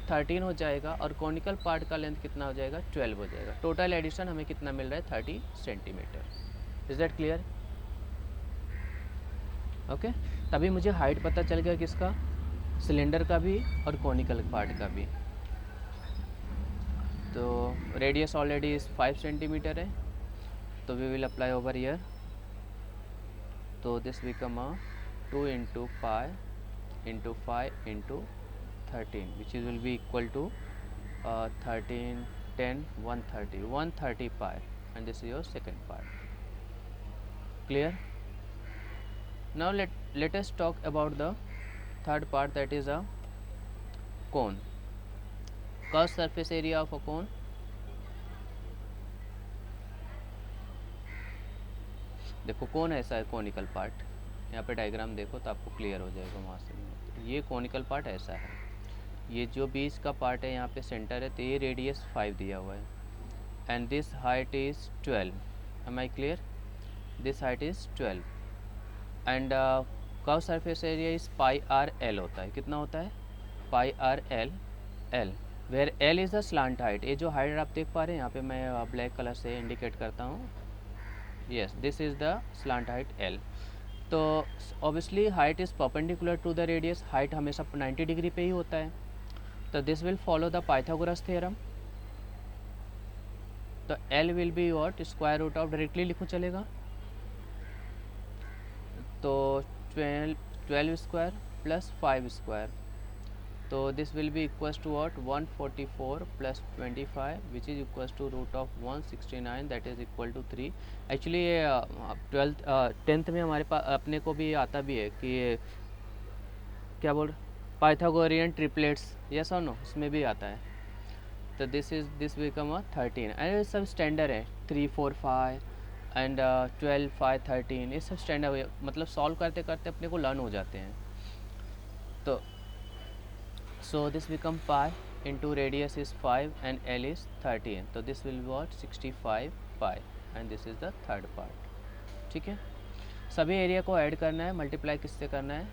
13 हो जाएगा और कॉनिकल पार्ट का लेंथ कितना हो जाएगा 12 हो जाएगा। टोटल एडिशन हमें कितना मिल रहा है 30 centimetre. Is that clear? Okay, तभी मुझे हाइट पता चल गया किसका, सिलेंडर का भी और कॉनिकल पार्ट का भी। तो रेडियस ऑलरेडी इस 5 सेंटीमीटर है, तो we will apply over here. तो this become a 2 into pi into 5 into 13 which is will be equal to 13 10 130 pi, and this is your second part. Clear? Now let us talk about the third part, that is a cone. Curved surface area of a cone. देखो कौन ऐसा है conical part, यहाँ पे diagram देखो तो आपको clear हो जाएगा वहाँ से। ये कॉनिकल पार्ट ऐसा है, ये जो बीच का पार्ट है यहाँ पे सेंटर है, तो ये रेडियस 5 दिया हुआ है and this height is 12। Am I clear? This height is 12 and curved surface area is pi R L होता है। कितना होता है? Pi R L L, where L is the slant height. ये जो हाइट आप देख पा रहे हैं यहाँ पे मैं ब्लैक कलर से इंडिकेट करता हूँ, yes this is the slant height L. तो obviously height is perpendicular to the radius, height हमेशा 90 डिग्री पे ही होता है, तो this will follow the Pythagoras theorem. तो L will be what, square root of, directly लिखूँ चलेगा, तो 12 स्क्वायर प्लस 5 स्क्वायर, तो this will be equals to what 144 plus 25 which is equals to root of 169, that is equal to 3। Actually ये 10th में हमारे पास अपने को भी आता भी है कि ये क्या बोल, पाइथागोरियन ट्रिपलेट्स, यस और नो, उसमें भी आता है। तो दिस बिकम अ 13 एंड सब स्टैंडर्ड है, 3 4 5 एंड 12 5 13, ये सब स्टैंडर्ड, मतलब सॉल्व करते करते अपने को लर्न हो जाते हैं। तो so this become pi into radius is 5 and L is 13, so this will be what 65 pi and this is the third part। ठीक है, सभी एरिया को ऐड करना है, मल्टीप्लाई किससे करना है?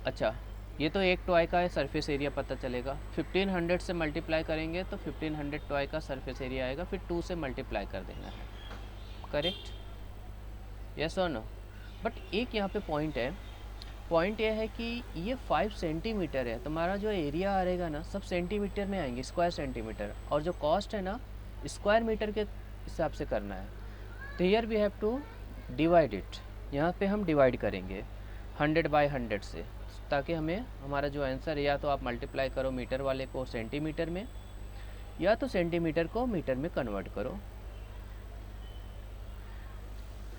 अच्छा, ये तो एक टॉय का है, सरफेस एरिया पता चलेगा, 1500 से मल्टीप्लाई करेंगे तो 1500 टॉय का सरफेस एरिया आएगा, फिर 2 से मल्टीप्लाई कर देना है, करेक्ट? यस और नो? बट एक यहाँ पे पॉइंट है, पॉइंट यह है कि ये 5 सेंटीमीटर है, तुम्हारा जो एरिया आएगा ना सब सेंटीमीटर में आएंगे, स्क्वायर सेंटीमीटर, और जो कॉस्ट है ना स्क्वायर मीटर के हिसाब से करना है। तो here we have to divide it, यहाँ पे हम डिवाइड करेंगे 100 बाई 100 से, ताकि हमें हमारा जो आंसर, या तो आप मल्टीप्लाई करो मीटर वाले को सेंटीमीटर में, या तो सेंटीमीटर को मीटर में कन्वर्ट करो।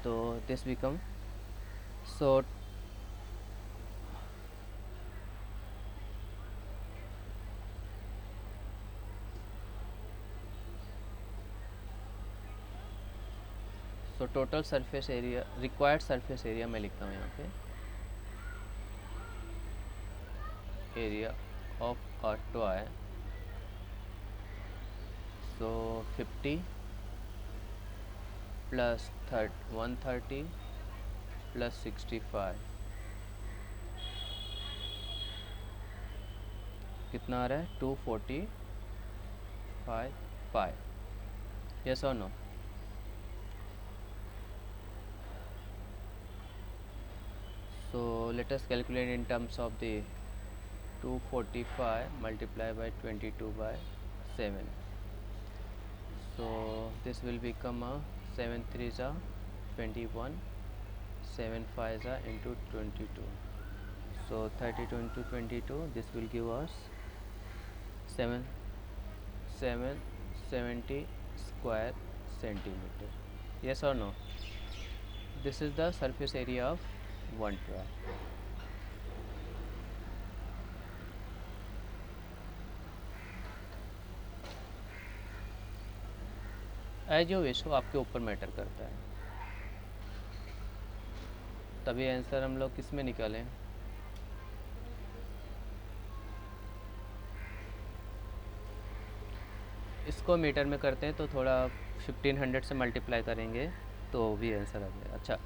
तो this become so so total surface area, required surface area मैं लिखता हूँ यहाँ पे, area of a toy, so 50 plus 130 plus 65 कितना आ रहा है 245 पाई, यस और no? So let us calculate in terms of the 245 multiplied by 22 by 7. So this will become a 7 3s are 21, 7 5s are into 22. So 32 into 22, this will give us 770 square centimeter. Yes or no? This is the surface area of one toy. As जो wish हो आपके ऊपर matter करता है, तभी answer हम लोग किस में निकालें? इसको मीटर में करते हैं तो थोड़ा 1500 से मल्टीप्लाई करेंगे तो भी आंसर आ जाएगा। अच्छा,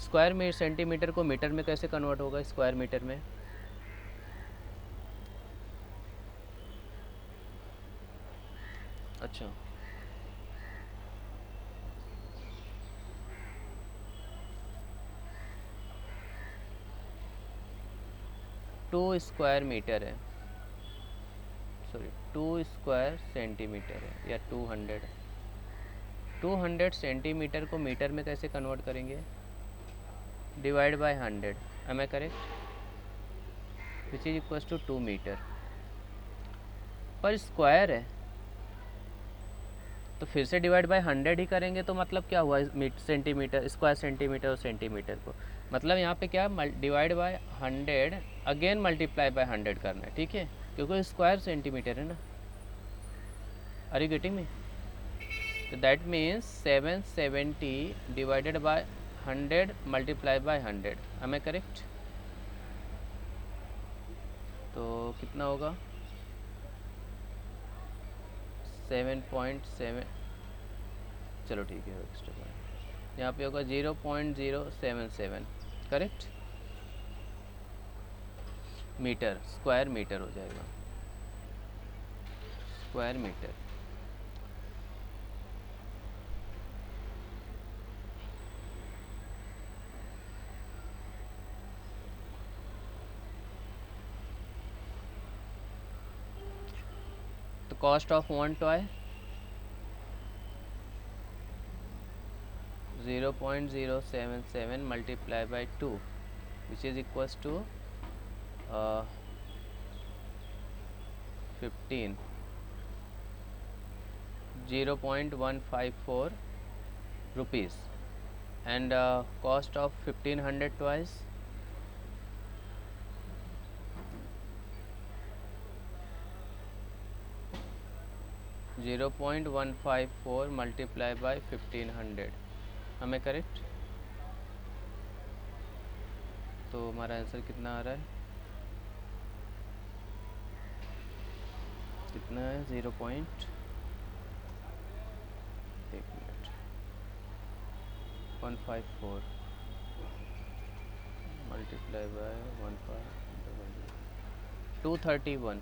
स्क्वायर में सेंटीमीटर को मीटर में कैसे कन्वर्ट होगा? स्क्वायर मीटर में अच्छा, 2 स्क्वायर मीटर है, सॉरी 2 स्क्वायर सेंटीमीटर है, या 200 सेंटीमीटर को मीटर में कैसे कन्वर्ट करेंगे? Divide by 100, am I correct? Which is equals to 2 metre. पर स्क्वायर है तो फिर से डिवाइड बाय 100 ही करेंगे, तो मतलब क्या हुआ सेंटीमीटर, स्क्वायर सेंटीमीटर और सेंटीमीटर को, मतलब यहाँ पे क्या divide by 100 again multiply by 100 करना है, ठीक है, क्योंकि स्क्वायर सेंटीमीटर है ना। Are you getting me? तो that means 770 divided by 100 multiply by 100, am I correct? तो कितना होगा? 7.7, चलो ठीक है, एक्स्ट्रा पॉइंट यहाँ पे होगा 0.077, करेक्ट? मीटर, स्क्वायर मीटर हो जाएगा, स्क्वायर मीटर। तो cost of 1 toy 0.077 multiplied by 2, which is equals to 15, 0.154 rupees, and cost of 1500 twice 0.154 multiplied by 1500, हमें करेक्ट? तो हमारा आंसर कितना आ रहा है? कितना है? 0 पॉइंट, एक minute, 154 multiply bye 231,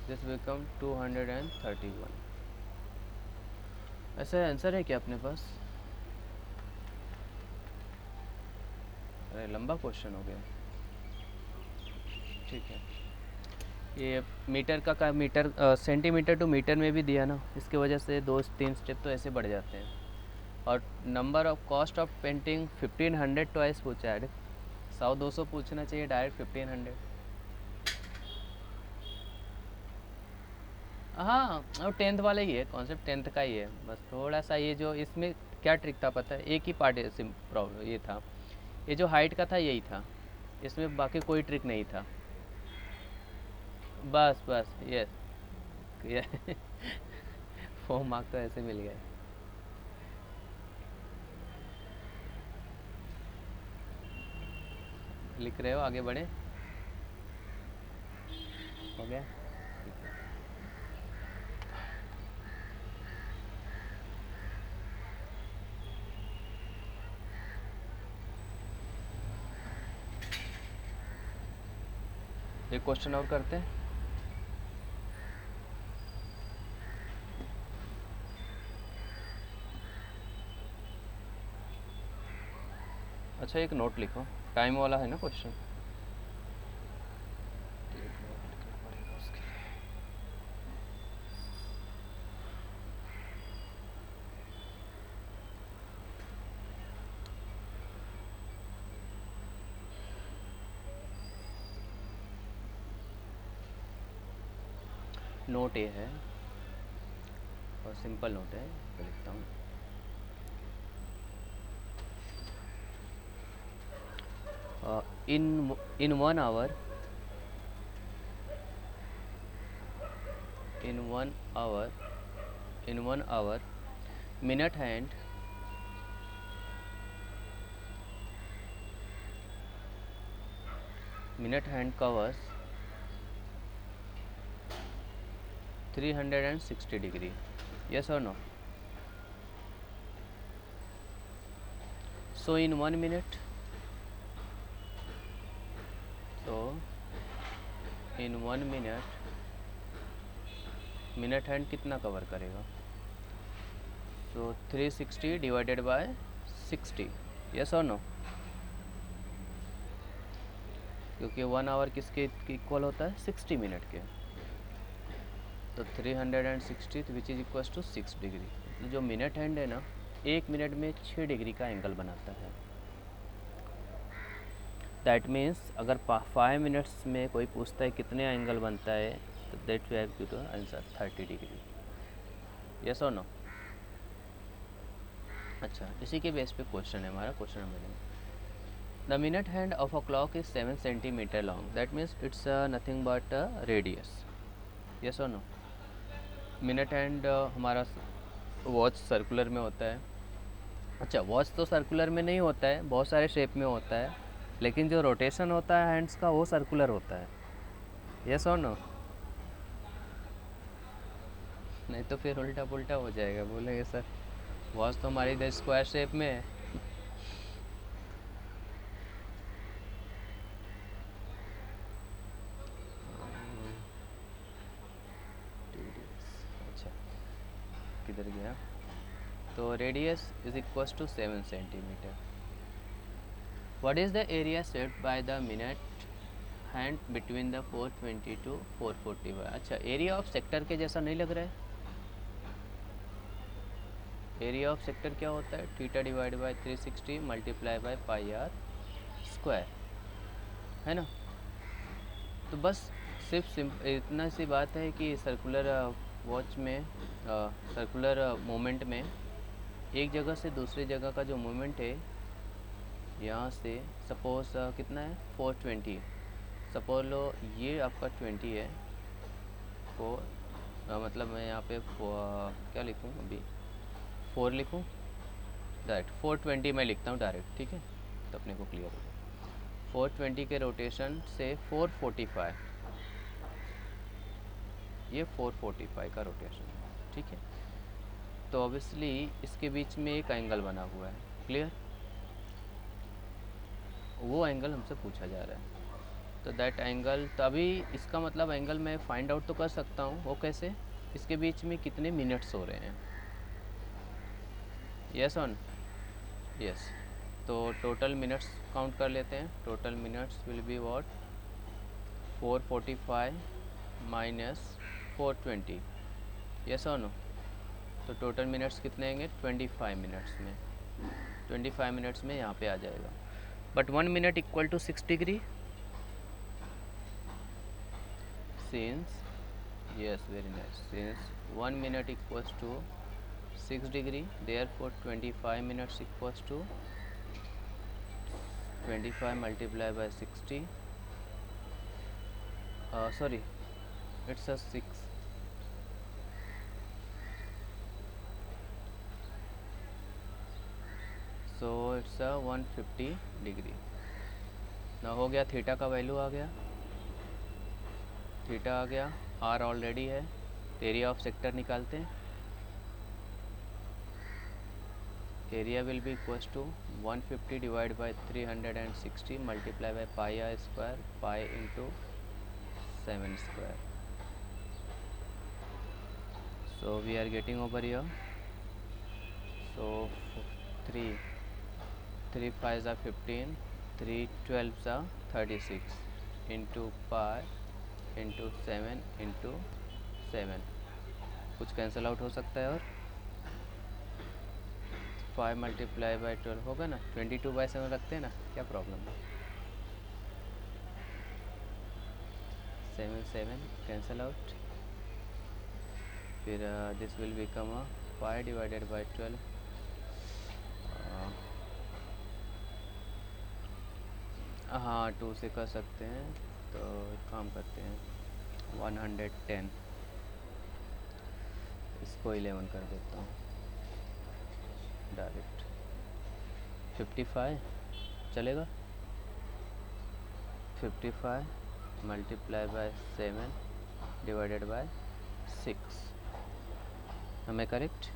this become 231। ऐसा आंसर है क्या अपने पास? अरे लंबा क्वेश्चन हो गया, ठीक है। ये मीटर का मीटर सेंटीमीटर टू मीटर में भी दिया ना, इसकी वजह से 2-3 स्टेप तो ऐसे बढ़ जाते हैं। और number of cost of painting 1500 twice पूछा है, 100-200 पूछना चाहिए, डायरेक्ट 1500। हाँ, और 10th वाला ही है, कॉन्सेप्ट 10th का ही है, बस थोड़ा सा ये जो इसमें क्या ट्रिक था पता है, एक ही पार्ट प्रॉब्लम ये था, ये जो हाइट का था यही था, इसमें बाकी कोई ट्रिक नहीं था। बस बस यस, ये 4 मार्क तो ऐसे मिल गए। लिख रहे हो, आगे बढ़े? हो गया? एक क्वेश्चन और करते हैं। अच्छा, एक नोट लिखो, टाइम वाला है ना क्वेश्चन। नोट ये है, और सिंपल नोट है, तो लिखता हूँ। in 1 hour, in 1 hour minute hand covers 360 degree, yes or no? So in 1 minute, so in 1 minute minute hand कितना कवर करेगा? सो 360 डिवाइडेड बाय 60, यस और नो? क्योंकि 1 आवर किसके इक्वल होता है? 60 मिनट के। तो 360 which is equal to 6 degree. जो मिनट हैंड है ना, 1 मिनट में 6 डिग्री का एंगल बनाता है। दैट मीन्स अगर 5 मिनट्स में कोई पूछता है कितने एंगल बनता है, तो that we have to answer 30 degree, yes और नो? अच्छा, इसी के बेस पे क्वेश्चन है हमारा, question number 9। The minute hand of a clock is 7 centimetre long, that means it's nothing but radius, yes और नो? मिनट हैंड हमारा watch circular में होता है। अच्छा, वॉच तो सर्कुलर में नहीं होता है, बहुत सारे शेप में होता है, लेकिन जो रोटेशन होता है हैंड्स का वो सर्कुलर होता है, यस और नो? नहीं तो फिर उल्टा पुल्टा हो जाएगा, बोलेंगे सर वॉच तो हमारी इधर स्क्वायर शेप में है। अच्छा, किधर गया? तो radius is equal to 7 centimetre. What is the area saved by the minute hand between the 420 to 445? अच्छा, एरिया ऑफ सेक्टर के जैसा नहीं लग रहा है? एरिया ऑफ सेक्टर क्या होता है? Theta divide by 360 multiply by pi are square, है ना? तो बस सिर्फ इतना सी बात है कि सर्कुलर वॉच में सर्कुलर मोमेंट में एक जगह से दूसरी जगह का जो मोमेंट है, यहाँ से सपोज कितना है? 420। सपोज लो ये आपका 20 है, 4 मतलब मैं यहाँ पे क्या लिखूँ अभी? 4 लिखूँ डायरेक्ट, 420 मैं लिखता हूँ डायरेक्ट, ठीक है? तो अपने को क्लियर हो गया। 420 के रोटेशन से 445, ये 445 का रोटेशन है, ठीक है? तो ऑब्वियसली इसके बीच में एक एंगल बना हुआ है, क्लियर? वो एंगल हमसे पूछा जा रहा है। तो दैट एंगल, तभी इसका मतलब एंगल मैं फाइंड आउट तो कर सकता हूँ, वो कैसे? इसके बीच में कितने मिनट्स हो रहे हैं, यस ऑन? यस। तो टोटल मिनट्स काउंट कर लेते हैं। Total minutes will be what? 445 minus 420, yes और नो? तो टोटल मिनट्स कितने आएंगे? 25 मिनट्स में। 25 मिनट्स में यहाँ पे आ जाएगा। But 1 minute equal to 6 degree, since yes, very nice, since 1 minute equals to 6 degree, therefore 25 minutes equals to 25 multiplied by 60, sorry, it's a 6, so it's a 150 degree। ना हो गया, थीटा का वैल्यू आ गया, थीटा आ गया, आर ऑलरेडी है, area of sector निकालते हैं। Area will be equals to 150 divide by 360 multiply by pi are square, pi into 7 square. So we are getting over here, so 3 5s are 15, 3 12s are 36 into pi into 7 into 7, कुछ cancel out हो सकता है, और 5 multiply by 12 होगा ना, 22/7 रखते हैं ना, क्या प्रॉब्लम है? 7 7 कैंसिल आउट, फिर this will become 5 divided by 12, हाँ 2 से कर सकते हैं, तो एक काम करते हैं 110, इसको 11 कर देता हूँ डायरेक्ट। 55 चलेगा? 55 मल्टीप्लाई बाय 7 डिवाइडेड बाय 6, हमें करेक्ट?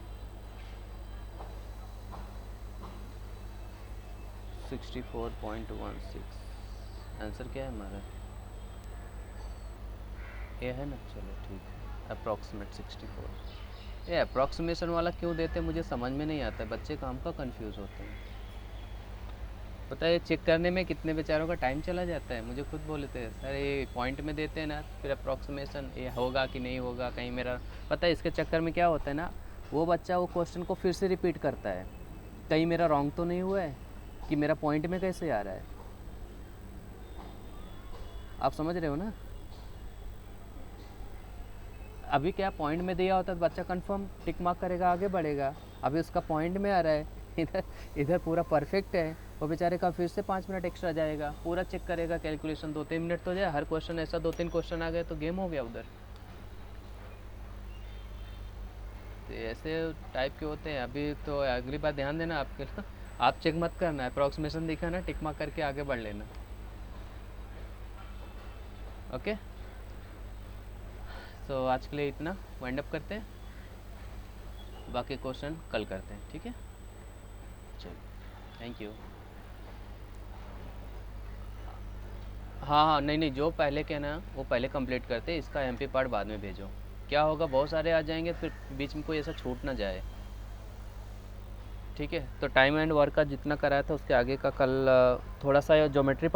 64.16 आंसर क्या है हमारा? ए है ना, चलो ठीक है, अप्रॉक्सीमेट 64। ये अप्रॉक्सीमेशन वाला क्यों देते हैं मुझे समझ में नहीं आता है, बच्चे काम का कंफ्यूज होते हैं। पता है चेक करने में कितने बेचारों का टाइम चला जाता है, मुझे खुद बोले थे सर ये पॉइंट में देते हैं ना, फिर अप्रॉक्सीमेशन ये होगा कि नहीं होगा, कहीं मेरा, पता है इसके चक्कर में क्या होता है ना, वो बच्चा वो क्वेश्चन को फिर से रिपीट करता है, कहीं मेरा रॉन्ग तो नहीं हुआ है, कि मेरा पॉइंट में कैसे आ रहा है। आप समझ रहे हो ना, अभी क्या पॉइंट में दिया होता है तो बच्चा कंफर्म टिक मार्क करेगा, आगे बढ़ेगा। अभी उसका पॉइंट में आ रहा है, इधर इधर पूरा परफेक्ट है, वो बेचारे का फिर से 5 मिनट एक्स्ट्रा जाएगा, पूरा चेक करेगा, कैलकुलेशन 2-3 मिनट तो जाए, हर क्वेश्चन ऐसा 2-3 क्वेश्चन आ गए तो गेम हो गया उधर। तो ऐसे टाइप के होते हैं। अभी तो अगली बार ध्यान देना आपके ना, आप चेक मत करना, अप्रॉक्सीमेशन दिखा ना टिक मार्क करके आगे बढ़ लेना। ओके, तो आज के लिए इतना वाइंड अप करते हैं, बाकी क्वेश्चन कल करते हैं, ठीक है। चलो, थैंक यू। हाँ हाँ, नहीं नहीं, जो पहले के ना वो पहले कंप्लीट करते, इसका एमपी पार्ट बाद में भेजो। क्या होगा, बहुत सारे आ जाएंगे फिर बीच में कोई ऐसा छूट ना जाए, ठीक है। तो टाइम एंड वर्क का जितना कराया था उसके आगे का कल थोड़ा सा ज्योमेट्री पार्ट